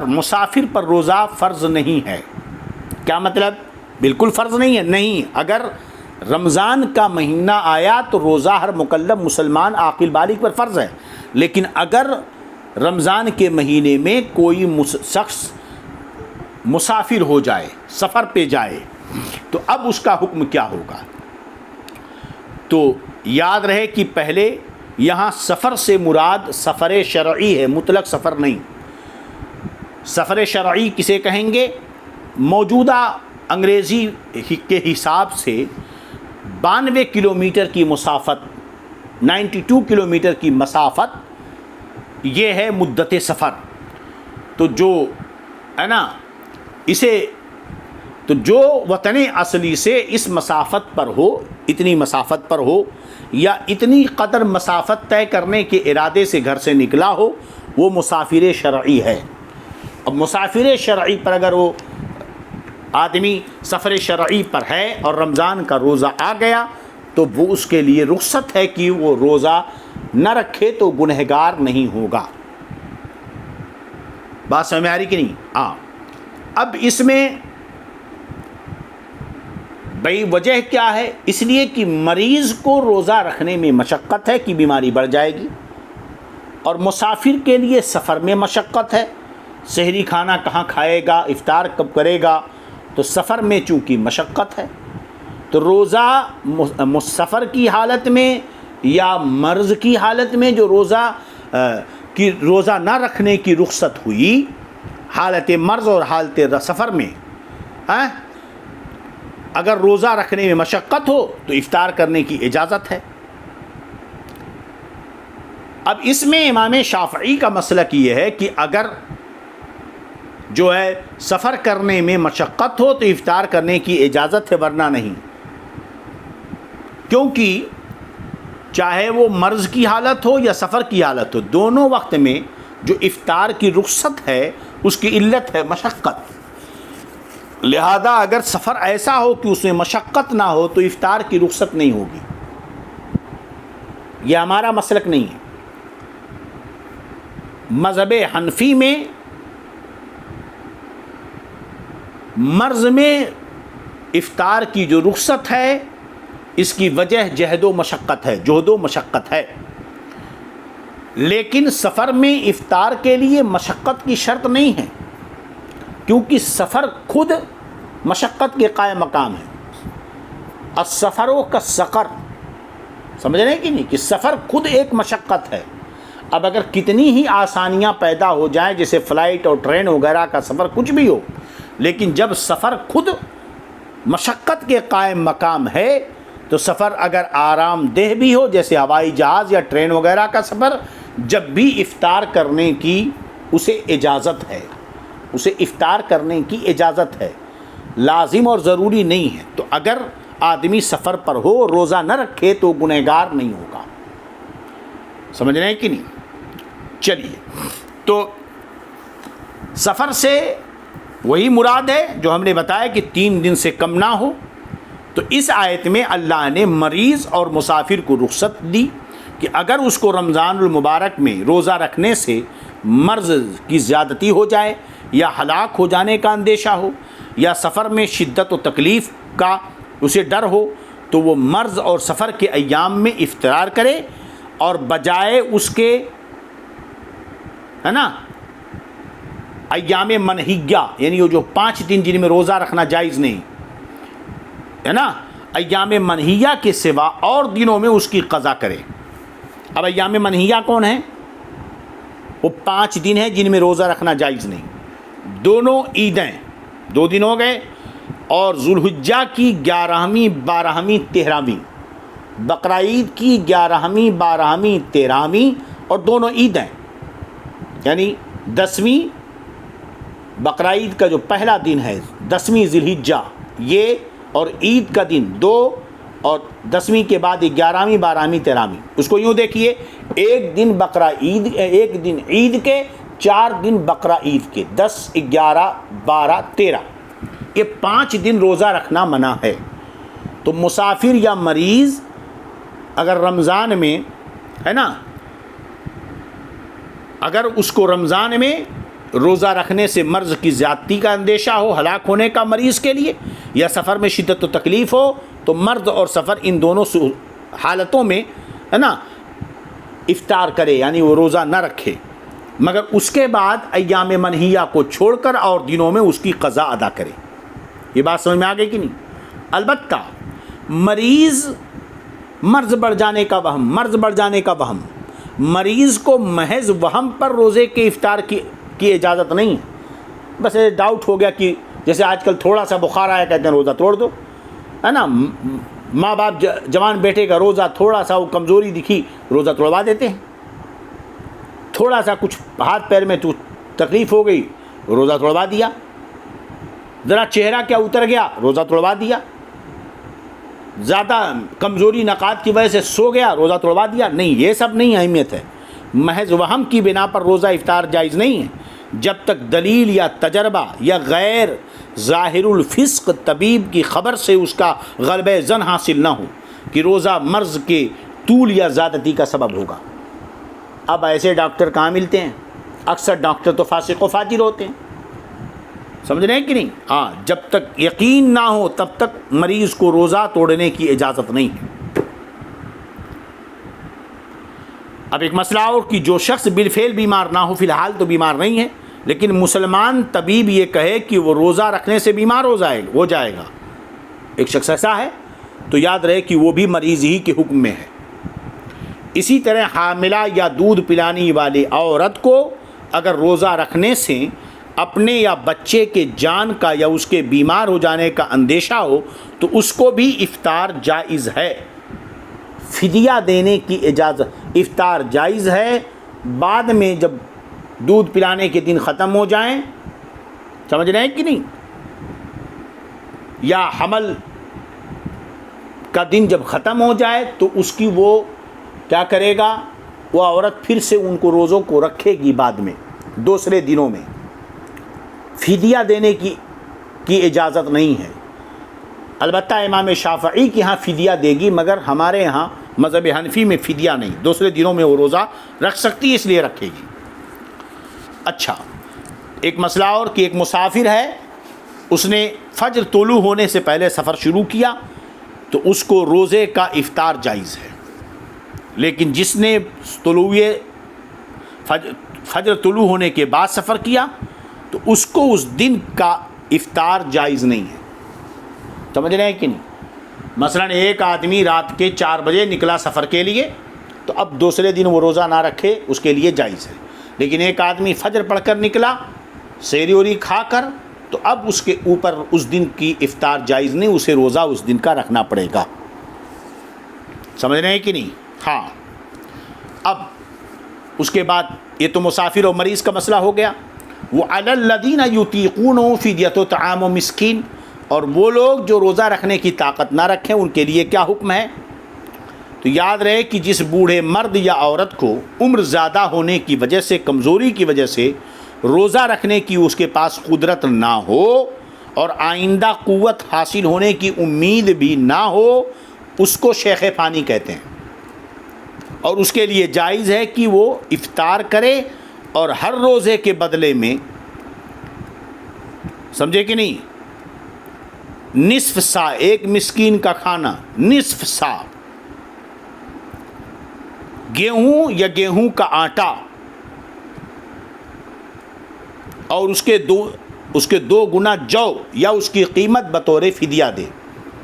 مسافر پر روزہ فرض نہیں ہے. کیا مطلب؟ بالکل فرض نہیں ہے. نہیں، اگر رمضان کا مہینہ آیا تو روزہ ہر مکلف مسلمان عاقل بالغ پر فرض ہے. لیکن اگر رمضان کے مہینے میں کوئی شخص مسافر ہو جائے، سفر پہ جائے، تو اب اس کا حکم کیا ہوگا؟ تو یاد رہے کہ پہلے یہاں سفر سے مراد سفر شرعی ہے، مطلق سفر نہیں. سفر شرعی کسے کہیں گے؟ موجودہ انگریزی کے حساب سے 92 کلومیٹر کی مسافت، 92 کلومیٹر کی مسافت یہ ہے مدت سفر. تو جو ہے نا تو جو وطن اصلی سے اس مسافت پر ہو، اتنی مسافت پر ہو، یا اتنی قدر مسافت طے کرنے کے ارادے سے گھر سے نکلا ہو، وہ مسافر شرعی ہے. اب مسافر شرعی پر اگر وہ آدمی سفر شرعی پر ہے اور رمضان کا روزہ آ گیا تو وہ اس کے لیے رخصت ہے کہ وہ روزہ نہ رکھے تو گنہگار نہیں ہوگا. بات سمجھ میں آ رہی کہ نہیں؟ ہاں. اب اس میں بھئی وجہ کیا ہے؟ اس لیے کہ مریض کو روزہ رکھنے میں مشقت ہے کہ بیماری بڑھ جائے گی، اور مسافر کے لیے سفر میں مشقت ہے، سحری کھانا کہاں کھائے گا، افطار کب کرے گا، تو سفر میں چونکہ مشقت ہے تو روزہ سفر کی حالت میں یا مرض کی حالت میں جو روزہ نہ رکھنے کی رخصت ہوئی، حالت مرض اور حالت سفر میں اگر روزہ رکھنے میں مشقت ہو تو افطار کرنے کی اجازت ہے. اب اس میں امام شافعی کا مسلک یہ ہے کہ اگر جو ہے سفر کرنے میں مشقت ہو تو افطار کرنے کی اجازت ہے، ورنہ نہیں. کیونکہ چاہے وہ مرض کی حالت ہو یا سفر کی حالت ہو، دونوں وقت میں جو افطار کی رخصت ہے اس کی علت ہے مشقت۔ لہذا اگر سفر ایسا ہو کہ اس میں مشقت نہ ہو تو افطار کی رخصت نہیں ہوگی۔ یہ ہمارا مسلک نہیں ہے۔ مذہب حنفی میں مرض میں افطار کی جو رخصت ہے اس کی وجہ جہد و مشقت ہے، لیکن سفر میں افطار کے لیے مشقت کی شرط نہیں ہے، کیونکہ سفر خود مشقت کے قائم مقام ہے۔ السفر کالسقر، سمجھ رہے ہیں کہ نہیں، کہ سفر خود ایک مشقت ہے۔ اب اگر کتنی ہی آسانیاں پیدا ہو جائیں، جیسے فلائٹ اور ٹرین وغیرہ کا سفر کچھ بھی ہو، لیکن جب سفر خود مشقت کے قائم مقام ہے تو سفر اگر آرام دہ بھی ہو، جیسے ہوائی جہاز یا ٹرین وغیرہ کا سفر، جب بھی افطار کرنے کی اسے اجازت ہے، اسے افطار کرنے کی اجازت ہے، لازم اور ضروری نہیں ہے۔ تو اگر آدمی سفر پر ہو، روزہ نہ رکھے تو گنہگار نہیں ہوگا۔ سمجھ رہے ہیں کہ نہیں؟ چلیے، تو سفر سے وہی مراد ہے جو ہم نے بتایا کہ 3 دن سے کم نہ ہو۔ تو اس آیت میں اللہ نے مریض اور مسافر کو رخصت دی کہ اگر اس کو رمضان المبارک میں روزہ رکھنے سے مرض کی زیادتی ہو جائے یا ہلاک ہو جانے کا اندیشہ ہو یا سفر میں شدت و تکلیف کا اسے ڈر ہو، تو وہ مرض اور سفر کے ایام میں افطار کرے، اور بجائے اس کے ہے نا ایام منہیہ، یعنی وہ جو 5 دن جن میں روزہ رکھنا جائز نہیں ہے نا، ایام منہیہ کے سوا اور دنوں میں اس کی قضا کرے۔ اب ایام منہیہ کون ہیں؟ وہ 5 دن ہیں جن میں روزہ رکھنا جائز نہیں، دونوں عیدیں، 2 دن ہو گئے، اور ذوالحجہ کی 11ویں 12ویں 13ویں، بقرعید کی 11ویں 12ویں 13ویں، اور دونوں عیدیں، یعنی 10ویں بقرعید کا جو پہلا دن ہے 10ویں ذی الحجہ یہ، اور عید کا دن 2، اور 10ویں کے بعد 11ویں 12ویں 13ویں۔ اس کو یوں دیکھیے، ایک دن بقرعید، ایک دن عید کے، 4 دن بقرعید کے، 10 11 12 13، یہ 5 دن روزہ رکھنا منع ہے۔ تو مسافر یا مریض اگر رمضان میں ہے نا، اگر اس کو رمضان میں روزہ رکھنے سے مرض کی زیادتی کا اندیشہ ہو، ہلاک ہونے کا مریض کے لیے، یا سفر میں شدت و تکلیف ہو، تو مرض اور سفر ان دونوں حالتوں میں ہے نا افطار کرے، یعنی وہ روزہ نہ رکھے، مگر اس کے بعد ایام منہیہ کو چھوڑ کر اور دنوں میں اس کی قضا ادا کرے۔ یہ بات سمجھ میں آ گئی کہ نہیں؟ البتہ مریض مرض بڑھ جانے کا وہم، مریض کو محض وہم پر روزے کے افطار کی اجازت نہیں ہے۔ بس ڈاؤٹ ہو گیا کہ جیسے آج کل تھوڑا سا بخار آیا کہتے ہیں روزہ توڑ دو، ہے نا، ماں باپ جوان بیٹے کا روزہ تھوڑا سا وہ کمزوری دکھی روزہ توڑوا دیتے ہیں، تھوڑا سا کچھ ہاتھ پیر میں تکلیف ہو گئی روزہ توڑوا دیا، ذرا چہرہ کیا اتر گیا روزہ توڑوا دیا، زیادہ کمزوری نقاہت کی وجہ سے سو گیا روزہ توڑوا دیا۔ نہیں، یہ سب نہیں اہمیت ہے۔ محض وہم کی بنا پر روزہ افطار جائز نہیں ہے جب تک دلیل یا تجربہ یا غیر ظاہر الفسق طبیب کی خبر سے اس کا غلبہ ظن حاصل نہ ہو کہ روزہ مرض کے طول یا زیادتی کا سبب ہوگا۔ اب ایسے ڈاکٹر کہاں ملتے ہیں؟ اکثر ڈاکٹر تو فاسق و فاجر ہوتے ہیں، سمجھ رہے ہیں کہ نہیں؟ ہاں، جب تک یقین نہ ہو تب تک مریض کو روزہ توڑنے کی اجازت نہیں ہے۔ اب ایک مسئلہ اور کہ جو شخص بالفعل بیمار نہ ہو، فی الحال تو بیمار نہیں ہے، لیکن مسلمان طبیب یہ کہے کہ وہ روزہ رکھنے سے بیمار ہو جائے گا، ایک شخص ایسا ہے، تو یاد رہے کہ وہ بھی مریض ہی کے حکم میں ہے۔ اسی طرح حاملہ یا دودھ پلانے والی عورت کو اگر روزہ رکھنے سے اپنے یا بچے کے جان کا یا اس کے بیمار ہو جانے کا اندیشہ ہو تو اس کو بھی افطار جائز ہے، فدیہ دینے کی اجازت، افطار جائز ہے۔ بعد میں جب دودھ پلانے کے دن ختم ہو جائیں، سمجھ رہے ہیں کہ نہیں، یا حمل کا دن جب ختم ہو جائے تو اس کی وہ کیا کرے گا؟ وہ عورت پھر سے ان کو روزوں کو رکھے گی بعد میں دوسرے دنوں میں، فدیہ دینے کی اجازت نہیں ہے۔ البتہ امام شافعی کے ہاں فدیہ دے گی، مگر ہمارے یہاں مذہب حنفی میں فدیہ نہیں، دوسرے دنوں میں وہ روزہ رکھ سکتی ہے، اس لیے رکھے گی۔ اچھا، ایک مسئلہ اور کہ ایک مسافر ہے، اس نے فجر طلوع ہونے سے پہلے سفر شروع کیا تو اس کو روزے کا افطار جائز ہے، لیکن جس نے فجر طلوع ہونے کے بعد سفر کیا تو اس کو اس دن کا افطار جائز نہیں ہے۔ سمجھ رہے ہیں کہ نہیں؟ مثلا ایک آدمی رات کے 4 بجے نکلا سفر کے لیے تو اب دوسرے دن وہ روزہ نہ رکھے، اس کے لیے جائز ہے، لیکن ایک آدمی فجر پڑھ کر نکلا سحری وری کھا کر تو اب اس کے اوپر اس دن کی افطار جائز نہیں، اسے روزہ اس دن کا رکھنا پڑے گا۔ سمجھ رہے ہیں کہ نہیں؟ ہاں۔ اب اس کے بعد یہ تو مسافر اور مریض کا مسئلہ ہو گیا۔ وَعَلَى الَّذِينَ يُطِيقُونَهُ فِدْيَةُ طَعَامُ مِسْكِينٍ، اور وہ لوگ جو روزہ رکھنے کی طاقت نہ رکھیں ان کے لیے کیا حکم ہے؟ تو یاد رہے کہ جس بوڑھے مرد یا عورت کو عمر زیادہ ہونے کی وجہ سے، کمزوری کی وجہ سے روزہ رکھنے کی اس کے پاس قدرت نہ ہو اور آئندہ قوت حاصل ہونے کی امید بھی نہ ہو، اس کو شیخ فانی کہتے ہیں، اور اس کے لیے جائز ہے کہ وہ افطار کرے اور ہر روزے کے بدلے میں، سمجھے کہ نہیں، نصف سا، ایک مسکین کا کھانا نصف سا گیہوں یا گیہوں کا آٹا اور اس کے دو گنا جو یا اس کی قیمت بطور فدیہ دے،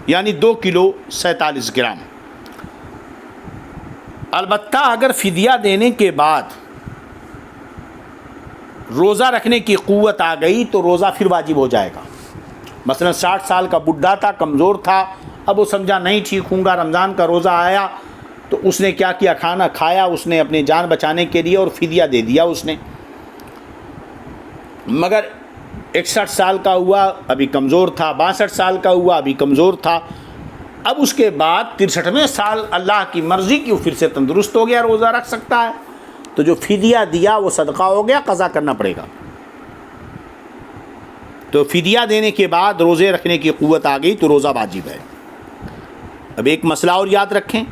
یعنی 2 کلو 47 گرام۔ البتہ اگر فدیہ دینے کے بعد روزہ رکھنے کی قوت آ گئی تو روزہ پھر واجب ہو جائے گا۔ مثلا 60 سال کا بڈھا تھا، کمزور تھا، اب وہ سمجھا نہیں ٹھیک ہوں گا، رمضان کا روزہ آیا تو اس نے کیا کیا، کھانا کھایا اس نے اپنی جان بچانے کے لیے اور فدیہ دے دیا اس نے۔ مگر 61 سال کا ہوا، ابھی کمزور تھا، 62 سال کا ہوا، ابھی کمزور تھا، اب اس کے بعد 63ویں سال اللہ کی مرضی کی وہ پھر سے تندرست ہو گیا، روزہ رکھ سکتا ہے، تو جو فدیہ دیا وہ صدقہ ہو گیا، قضا کرنا پڑے گا۔ تو فدیہ دینے کے بعد روزے رکھنے کی قوت آ گئی تو روزہ واجب ہے۔ اب ایک مسئلہ اور یاد رکھیں،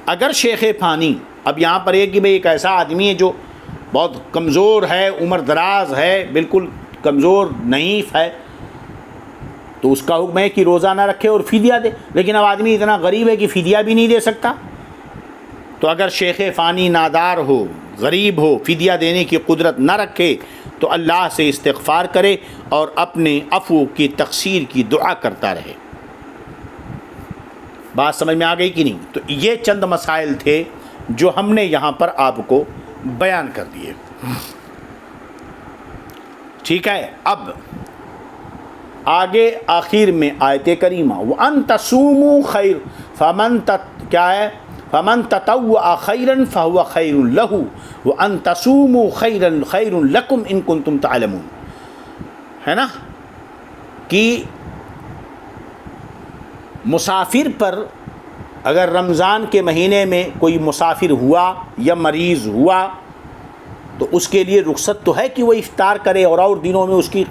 اگر شیخ فانی، اب یہاں پر کہ بھئی ایک ایسا آدمی ہے جو بہت کمزور ہے، عمر دراز ہے، بالکل کمزور نحیف ہے، تو اس کا حکم ہے کہ روزہ نہ رکھے اور فدیہ دے، لیکن اب آدمی اتنا غریب ہے کہ فدیہ بھی نہیں دے سکتا، تو اگر شیخ فانی نادار ہو، غریب ہو، فدیہ دینے کی قدرت نہ رکھے تو اللہ سے استغفار کرے اور اپنے عفو کی تقصیر کی دعا کرتا رہے۔ بات سمجھ میں آ گئی کہ نہیں؟ تو یہ چند مسائل تھے جو ہم نے یہاں پر آپ کو بیان کر دیے، ٹھیک ہے۔ اب آگے آخر میں آیت کریمہ وَأَن تَصُومُوا خَيْرٌ فَمَن تَطَوَّعَ خَيْرًا فَهُوَ خَيْرٌ لَهُ وَأَن تَصُومُوا خَيْرٌ لَكُمْ إِن كُنتُمْ تَعْلَمُونَ، ہے نا، کہ مسافر پر اگر رمضان کے مہینے میں کوئی مسافر ہوا یا مریض ہوا تو اس کے لیے رخصت تو ہے کہ وہ افطار کرے اور دنوں میں اس کی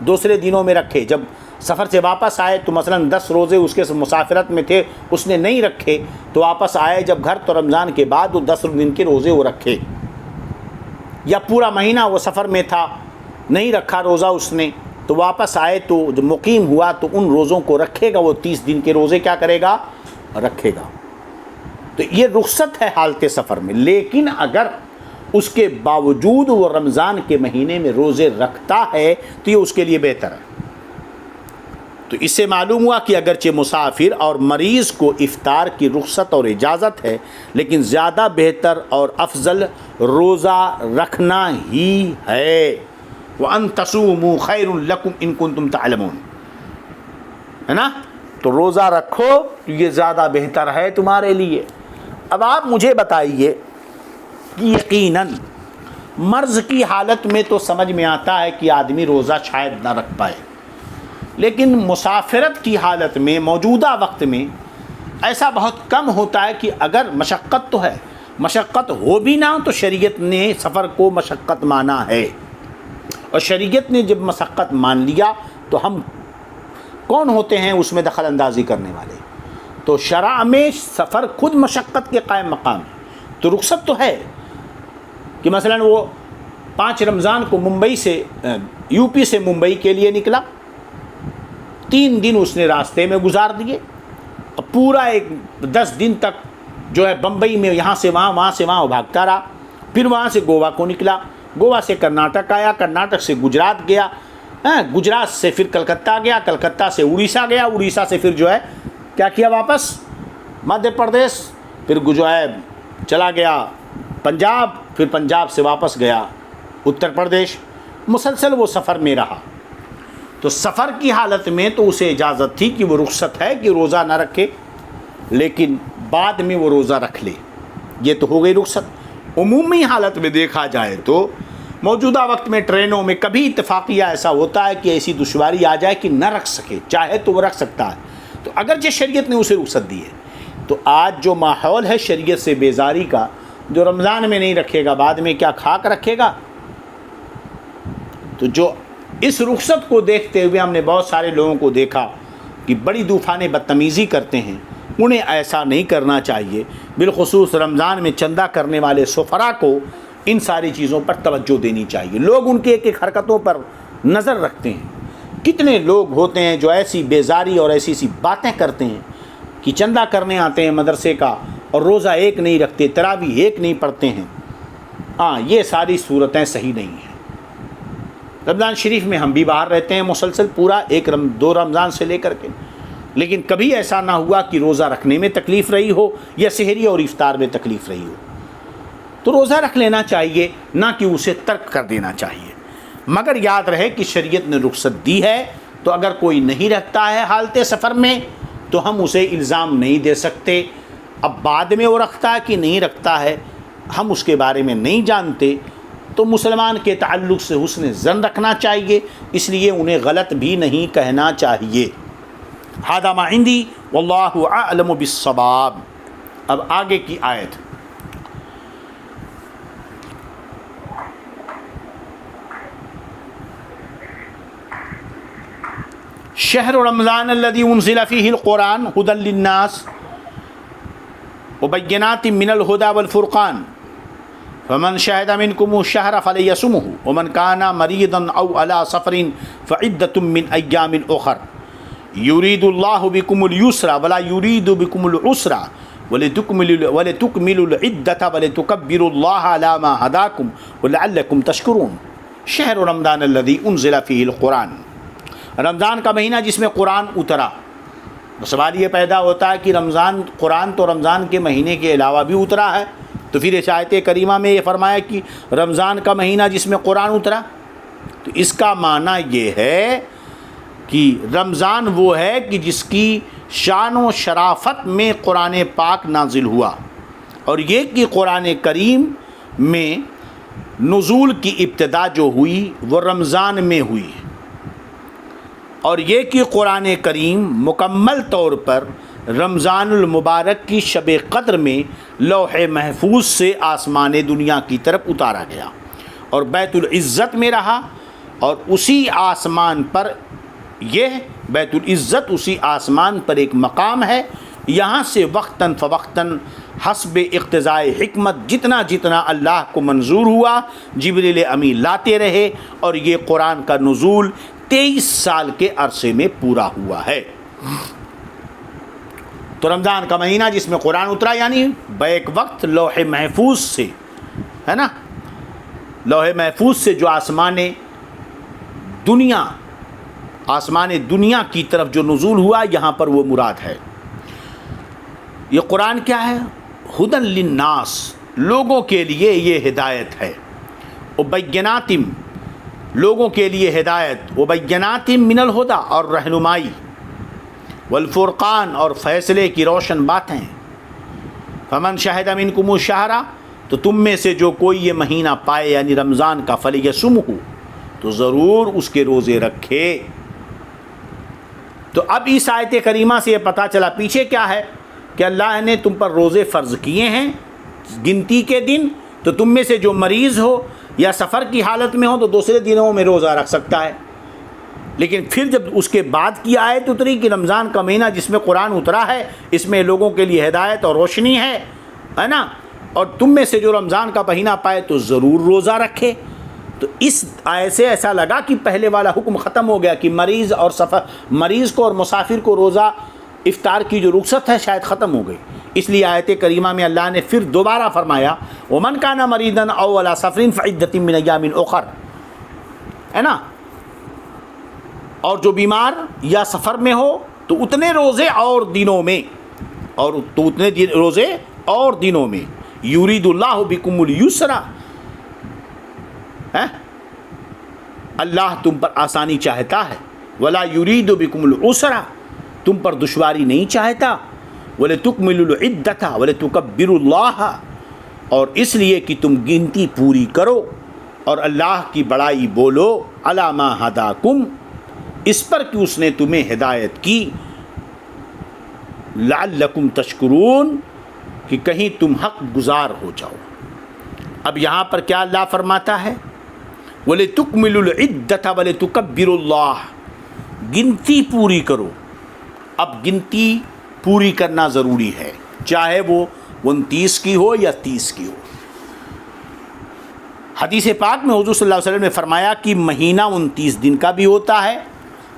دوسرے دنوں میں رکھے۔ جب سفر سے واپس آئے تو مثلا 10 روزے اس کے مسافرت میں تھے، اس نے نہیں رکھے، تو واپس آئے جب گھر تو رمضان کے بعد وہ 10 دن کے روزے وہ رکھے، یا پورا مہینہ وہ سفر میں تھا نہیں رکھا روزہ اس نے، تو واپس آئے تو جب مقیم ہوا تو ان روزوں کو رکھے گا، وہ 30 دن کے روزے کیا کرے گا، رکھے گا۔ تو یہ رخصت ہے حالت سفر میں، لیکن اگر اس کے باوجود وہ رمضان کے مہینے میں روزے رکھتا ہے تو یہ اس کے لیے بہتر ہے۔ تو اس سے معلوم ہوا کہ اگرچہ مسافر اور مریض کو افطار کی رخصت اور اجازت ہے، لیکن زیادہ بہتر اور افضل روزہ رکھنا ہی ہے۔ وَأَن تَصُومُوا خَيْرٌ لَكُمْ إِن كُنتُمْ تَعْلَمُونَ، ہے نا، تو روزہ رکھو، یہ زیادہ بہتر ہے تمہارے لیے۔ اب آپ مجھے بتائیے کہ یقیناً مرض کی حالت میں تو سمجھ میں آتا ہے کہ آدمی روزہ شاید نہ رکھ پائے، لیکن مسافرت کی حالت میں موجودہ وقت میں ایسا بہت کم ہوتا ہے کہ اگر مشقت تو ہے مشقت ہو بھی نہ تو شریعت نے سفر کو مشقت مانا ہے، اور شریعت نے جب مشقت مان لیا تو ہم کون ہوتے ہیں اس میں دخل اندازی کرنے والے؟ تو شرع میں سفر خود مشقت کے قائم مقام ہے، تو رخصت تو ہے کہ مثلا وہ 5 رمضان کو ممبئی سے یو پی سے ممبئی کے لیے نکلا، 3 دن اس نے راستے میں گزار دیے، اور پورا 10 دن تک جو ہے بمبئی میں یہاں سے وہاں وہاں سے وہاں بھاگتا رہا، پھر وہاں سے گوا کو نکلا، گوا سے کرناٹک آیا، کرناٹک سے گجرات گیا، گجرات سے پھر کلکتہ گیا، کلکتہ سے اڑیسہ گیا، اڑیسہ سے پھر جو ہے کیا کیا واپس مدھیہ پردیش، پھر جو ہے چلا گیا پنجاب، پھر پنجاب سے واپس گیا اتر پردیش، مسلسل وہ سفر میں رہا۔ تو سفر کی حالت میں تو اسے اجازت تھی کہ وہ رخصت ہے کہ روزہ نہ رکھے، لیکن بعد میں وہ روزہ رکھ لے، یہ تو ہو گئی رخصت۔ عمومی حالت میں دیکھا جائے تو موجودہ وقت میں ٹرینوں میں کبھی اتفاقیہ ایسا ہوتا ہے کہ ایسی دشواری آ جائے کہ نہ رکھ سکے، چاہے تو وہ رکھ سکتا ہے، تو اگرچہ شریعت نے اسے رخصت دی ہے۔ تو آج جو ماحول ہے شریعت سے بیزاری کا، جو رمضان میں نہیں رکھے گا بعد میں کیا کھا کر رکھے گا؟ تو جو اس رخصت کو دیکھتے ہوئے ہم نے بہت سارے لوگوں کو دیکھا کہ بڑی طوفان بدتمیزی کرتے ہیں، انہیں ایسا نہیں کرنا چاہیے۔ بالخصوص رمضان میں چندہ کرنے والے سفراء کو ان ساری چیزوں پر توجہ دینی چاہیے۔ لوگ ان کے ایک ایک حرکتوں پر نظر رکھتے ہیں، کتنے لوگ ہوتے ہیں جو ایسی بیزاری اور ایسی سی باتیں کرتے ہیں کہ چندہ کرنے آتے ہیں مدرسے کا اور روزہ ایک نہیں رکھتے، تراویح ایک نہیں پڑھتے ہیں۔ ہاں، یہ ساری صورتیں صحیح نہیں ہیں۔ رمضان شریف میں ہم بھی باہر رہتے ہیں مسلسل پورا 2 رمضان سے لے کر کے، لیکن کبھی ایسا نہ ہوا کہ روزہ رکھنے میں تکلیف رہی ہو یا سحری اور افطار میں تکلیف رہی ہو۔ تو روزہ رکھ لینا چاہیے، نہ کہ اسے ترک کر دینا چاہیے، مگر یاد رہے کہ شریعت نے رخصت دی ہے، تو اگر کوئی نہیں رکھتا ہے حالت سفر میں تو ہم اسے الزام نہیں دے سکتے۔ اب بعد میں وہ رکھتا ہے کہ نہیں رکھتا ہے، ہم اس کے بارے میں نہیں جانتے، تو مسلمان کے تعلق سے حسن ظن رکھنا چاہیے، اس لیے انہیں غلط بھی نہیں کہنا چاہیے۔ ھذا ما عندی واللہ اعلم بالصواب۔ اب آگے کی آیت، شہر رمضان الذی انزل فیہ القرآن ھدی للناس وبینات من الھدی والفرقان فمن شہد منکم الشہر فلیصمہ ومن کان مریضا او علی سفر فعدۃ من ایام اخر یرید اللہ بکم الیسر ولا یرید بکم العسر ولتکملوا العدۃ ولتکبروا اللہ علی ما ھداکم ولعلکم تشکرون۔ شہر رمضان الذی انزل فیہ القرآن، رمضان کا مہینہ جس میں قرآن اترا۔ سوال یہ پیدا ہوتا ہے کہ قرآن تو رمضان کے مہینے کے علاوہ بھی اترا ہے، تو پھر اس آیت کریمہ میں یہ فرمایا کہ رمضان کا مہینہ جس میں قرآن اترا، تو اس کا معنی یہ ہے کہ رمضان وہ ہے کہ جس کی شان و شرافت میں قرآن پاک نازل ہوا، اور یہ کہ قرآن کریم میں نزول کی ابتدا جو ہوئی وہ رمضان میں ہوئی، اور یہ کہ قرآن کریم مکمل طور پر رمضان المبارک کی شب قدر میں لوح محفوظ سے آسمان دنیا کی طرف اتارا گیا اور بیت العزت میں رہا، اور اسی آسمان پر یہ بیت العزت اسی آسمان پر ایک مقام ہے، یہاں سے وقتاً فوقتاً حسب اقتضائے حکمت جتنا جتنا اللہ کو منظور ہوا جبریل امین لاتے رہے، اور یہ قرآن کا نزول 23 سال کے عرصے میں پورا ہوا ہے۔ تو رمضان کا مہینہ جس میں قرآن اترا، یعنی بیک وقت لوح محفوظ سے، ہے نا، لوح محفوظ سے جو آسمان دنیا کی طرف جو نزول ہوا، یہاں پر وہ مراد ہے۔ یہ قرآن کیا ہے؟ ھدی للناس، لوگوں کے لیے یہ ہدایت ہے، وبینات، لوگوں کے لیے ہدایت، وبینات من الھدی، اور رہنمائی، والفرقان، اور فیصلے کی روشن باتیں۔ فمن شہد منکم الشہر، تو تم میں سے جو کوئی یہ مہینہ پائے یعنی رمضان کا، فلیصمہ، تو ضرور اس کے روزے رکھے۔ تو اب اس آیت کریمہ سے یہ پتہ چلا پیچھے کیا ہے کہ اللہ نے تم پر روزے فرض کیے ہیں گنتی کے دن تو تم میں سے جو مریض ہو یا سفر کی حالت میں ہو تو دوسرے دنوں میں روزہ رکھ سکتا ہے. لیکن پھر جب اس کے بعد کی آیت اتری کہ رمضان کا مہینہ جس میں قرآن اترا ہے اس میں لوگوں کے لیے ہدایت اور روشنی ہے نا, اور تم میں سے جو رمضان کا مہینہ پائے تو ضرور روزہ رکھے. تو اس آیت سے ایسا لگا کہ پہلے والا حکم ختم ہو گیا کہ مریض کو اور مسافر کو روزہ افطار کی جو رخصت ہے شاید ختم ہو گئی. اس لیے آیت کریمہ میں اللہ نے پھر دوبارہ فرمایا وَمَنْ كَانَ مَرِيضًا أَوْ عَلَىٰ سَفَرٍ فَعِدَّةٍ مِّنْ أَيَّامٍ أُخَرَ, ہے نا, اور جو بیمار یا سفر میں ہو تو اتنے روزے اور دنوں میں, یُرِیدُ اللَّهُ بِكُمُ الْيُسْرَ, اللہ تم پر آسانی چاہتا ہے, وَلَا يُرِيدُ بِكُمُ الْعُسْرَ, تم پر دشواری نہیں چاہتا, وَلِتُكْمِلُوا الْعِدَّةَ وَلِتُكَبِّرُوا اللَّهَ, اور اس لیے کہ تم گنتی پوری کرو اور اللہ کی بڑائی بولو, عَلَىٰ مَا هَدَاكُمْ, اس پر کہ اس نے تمہیں ہدایت کی, لَعَلَّكُمْ تَشْكُرُونَ, کہ کہیں تم حق گزار ہو جاؤ. اب یہاں پر کیا اللہ فرماتا ہے وَلِتُكْمِلُوا الْعِدَّةَ وَلِتُكَبِّرُوا اللَّهَ, گنتی پوری کرو. اب گنتی پوری کرنا ضروری ہے, چاہے وہ 29 کی ہو یا 30 کی ہو. حدیث پاک میں حضور صلی اللہ علیہ وسلم نے فرمایا کہ مہینہ 29 دن کا بھی ہوتا ہے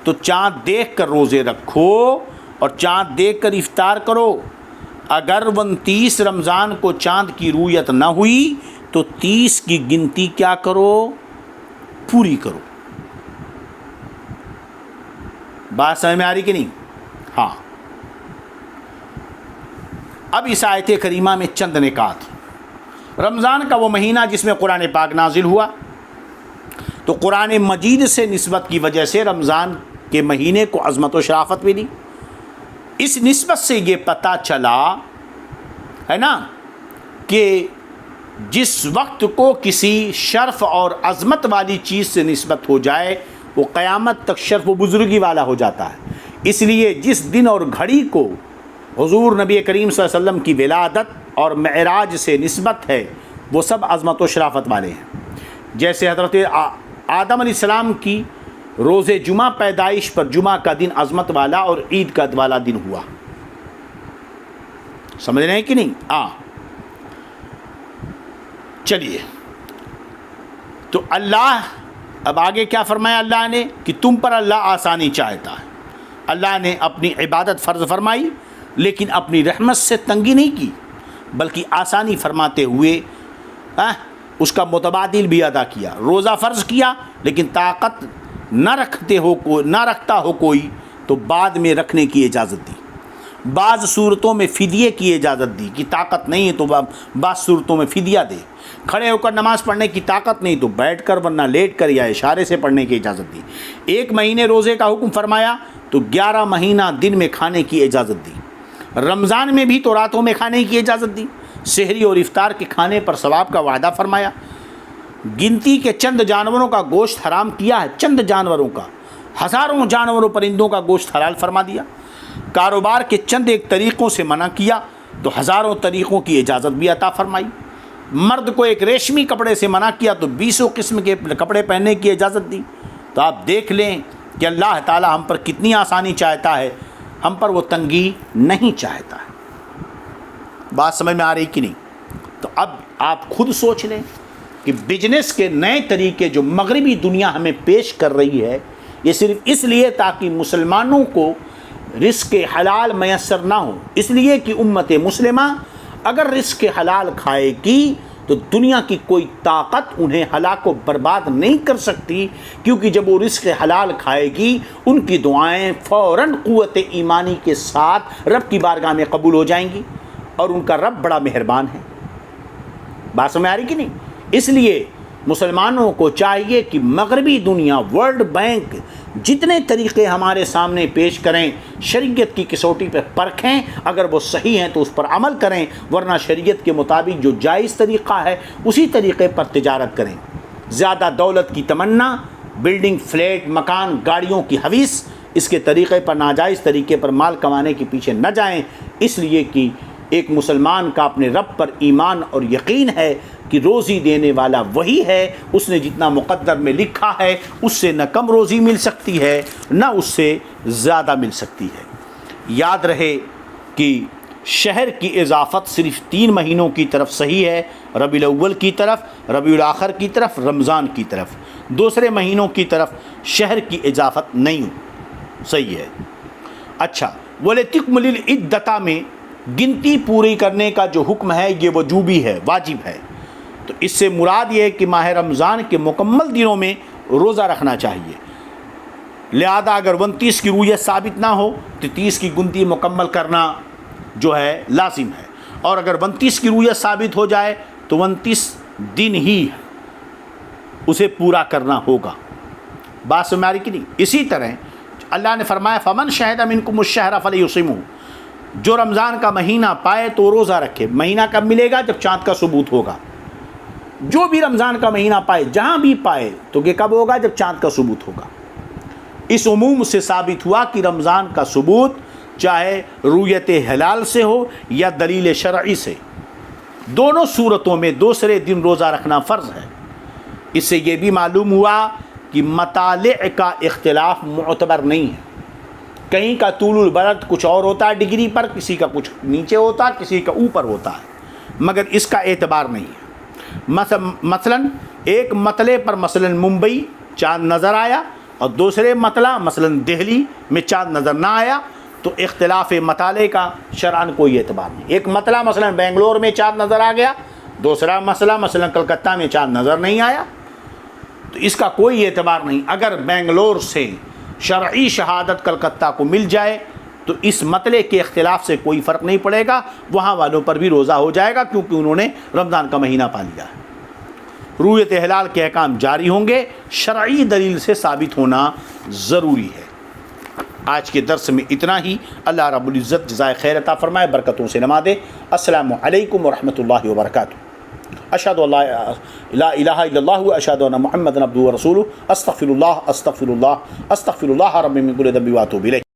تو چاند دیکھ کر روزے رکھو اور چاند دیکھ کر افطار کرو. اگر 29 رمضان کو چاند کی رویت نہ ہوئی تو 30 کی گنتی کیا کرو, پوری کرو. بات سمجھ میں آ رہی کہ نہیں؟ ہاں. اب اس آیت کریمہ میں چند نکات. رمضان کا وہ مہینہ جس میں قرآن پاک نازل ہوا, تو قرآن مجید سے نسبت کی وجہ سے رمضان کے مہینے کو عظمت و شرافت ملی. اس نسبت سے یہ پتہ چلا ہے نا کہ جس وقت کو کسی شرف اور عظمت والی چیز سے نسبت ہو جائے وہ قیامت تک شرف و بزرگی والا ہو جاتا ہے. اس لیے جس دن اور گھڑی کو حضور نبی کریم صلی اللہ علیہ وسلم کی ولادت اور معراج سے نسبت ہے وہ سب عظمت و شرافت والے ہیں. جیسے حضرت آدم علیہ السلام کی روز جمعہ پیدائش پر جمعہ کا دن عظمت والا اور عید کا والا دن ہوا. سمجھ رہے ہیں کہ نہیں؟ چلیے, تو اللہ اب آگے کیا فرمایا اللہ نے کہ تم پر اللہ آسانی چاہتا ہے. اللہ نے اپنی عبادت فرض فرمائی لیکن اپنی رحمت سے تنگی نہیں کی, بلکہ آسانی فرماتے ہوئے اس کا متبادل بھی ادا کیا. روزہ فرض کیا لیکن طاقت نہ رکھتا ہو کوئی تو بعد میں رکھنے کی اجازت دی. بعض صورتوں میں فدیے کی اجازت دی کہ طاقت نہیں ہے تو بعض صورتوں میں فدیہ دے. کھڑے ہو کر نماز پڑھنے کی طاقت نہیں تو بیٹھ کر ورنہ لیٹ کر یا اشارے سے پڑھنے کی اجازت دی. 1 مہینے روزے کا حکم فرمایا تو 11 مہینہ دن میں کھانے کی اجازت دی. رمضان میں بھی تو راتوں میں کھانے کی اجازت دی. سحری اور افطار کے کھانے پر ثواب کا وعدہ فرمایا. گنتی کے چند جانوروں کا گوشت حرام کیا ہے, چند جانوروں کا, ہزاروں جانوروں پرندوں کا گوشت حلال فرما دیا. کاروبار کے چند ایک طریقوں سے منع کیا تو ہزاروں طریقوں کی اجازت بھی عطا فرمائی. مرد کو ایک ریشمی کپڑے سے منع کیا تو 20 قسم کے کپڑے پہننے کی اجازت دی. تو آپ دیکھ لیں کہ اللہ تعالی ہم پر کتنی آسانی چاہتا ہے, ہم پر وہ تنگی نہیں چاہتا ہے. بات سمجھ میں آ رہی کہ نہیں؟ تو اب آپ خود سوچ لیں کہ بزنس کے نئے طریقے جو مغربی دنیا ہمیں پیش کر رہی ہے یہ صرف اس لیے تاکہ مسلمانوں کو رزق حلال میسر نہ ہو. اس لیے کہ امت مسلمہ اگر رزق حلال کھائے گی تو دنیا کی کوئی طاقت انہیں ہلاک و برباد نہیں کر سکتی, کیونکہ جب وہ رزق حلال کھائے گی ان کی دعائیں فوراً قوت ایمانی کے ساتھ رب کی بارگاہ میں قبول ہو جائیں گی, اور ان کا رب بڑا مہربان ہے. بات سمجھ آ رہی کہ نہیں؟ اس لیے مسلمانوں کو چاہیے کہ مغربی دنیا, ورلڈ بینک جتنے طریقے ہمارے سامنے پیش کریں شریعت کی کسوٹی پہ پرکھیں, اگر وہ صحیح ہیں تو اس پر عمل کریں, ورنہ شریعت کے مطابق جو جائز طریقہ ہے اسی طریقے پر تجارت کریں. زیادہ دولت کی تمنا, بلڈنگ, فلیٹ, مکان, گاڑیوں کی حویث, اس کے طریقے پر ناجائز طریقے پر مال کمانے کے پیچھے نہ جائیں, اس لیے کہ ایک مسلمان کا اپنے رب پر ایمان اور یقین ہے کہ روزی دینے والا وہی ہے، اس نے جتنا مقدر میں لکھا ہے اس سے نہ کم روزی مل سکتی ہے نہ اس سے زیادہ مل سکتی ہے۔ یاد رہے کہ شہر کی اضافت صرف 3 مہینوں کی طرف صحیح ہے، ربیع الاول کی طرف، ربیع الاخر کی طرف، رمضان کی طرف۔ دوسرے مہینوں کی طرف شہر کی اضافت نہیں صحیح ہے۔ اچھا، وَلِتُكْمِلُ الْعِدَّةَ میں گنتی پوری کرنے کا جو حکم ہے یہ وجوبی ہے، واجب ہے۔ تو اس سے مراد یہ ہے کہ ماہ رمضان کے مکمل دنوں میں روزہ رکھنا چاہیے، لہذا اگر 29 کی رویت ثابت نہ ہو تو 30 کی گنتی مکمل کرنا جو ہے لازم ہے، اور اگر 29 کی رویت ثابت ہو جائے تو 29 دن ہی اسے پورا کرنا ہوگا۔ بات سمجھ کی نہیں؟ اسی طرح اللہ نے فرمایا فمن شہد منکم الشہر فلیصمہ، جو رمضان کا مہینہ پائے تو روزہ رکھے۔ مہینہ کب ملے گا؟ جب چاند کا ثبوت ہوگا۔ جو بھی رمضان کا مہینہ پائے، جہاں بھی پائے، تو یہ کب ہوگا؟ جب چاند کا ثبوت ہوگا۔ اس عموم سے ثابت ہوا کہ رمضان کا ثبوت چاہے رویت ہلال سے ہو یا دلیل شرعی سے، دونوں صورتوں میں دوسرے دن روزہ رکھنا فرض ہے۔ اس سے یہ بھی معلوم ہوا کہ مطالع کا اختلاف معتبر نہیں ہے۔ کہیں کا طول البلد کچھ اور ہوتا ہے ڈگری پر، کسی کا کچھ نیچے ہوتا ہے، کسی کا اوپر ہوتا ہے، مگر اس کا اعتبار نہیں ہے۔ مثلا ایک مطلع پر مثلا ممبئی چاند نظر آیا اور دوسرے مطلع مثلا دہلی میں چاند نظر نہ آیا، تو اختلاف مطالع کا شرعاً کوئی اعتبار نہیں۔ ایک مطلع مثلا بنگلور میں چاند نظر آ گیا، دوسرا مسئلہ مثلا کلکتہ میں چاند نظر نہیں آیا، تو اس کا کوئی اعتبار نہیں۔ اگر بنگلور سے شرعی شہادت کلکتہ کو مل جائے تو اس مطلع کے اختلاف سے کوئی فرق نہیں پڑے گا، وہاں والوں پر بھی روزہ ہو جائے گا، کیونکہ انہوں نے رمضان کا مہینہ پا لیا ہے۔ رویت ہلال کے احکام جاری ہوں گے، شرعی دلیل سے ثابت ہونا ضروری ہے۔ آج کے درس میں اتنا ہی۔ اللہ رب العزت جزائے خیر عطا فرمائے، برکتوں سے نوازے۔ السلام علیکم ورحمۃ اللہ وبرکاتہ۔ اشہد ان لا الہ الا اللہ واشہد ان محمدا عبدہ ورسولہ۔ استغفر اللہ استغفر اللہ استغفر اللہ رب من کل ذنب واتوب الیہ۔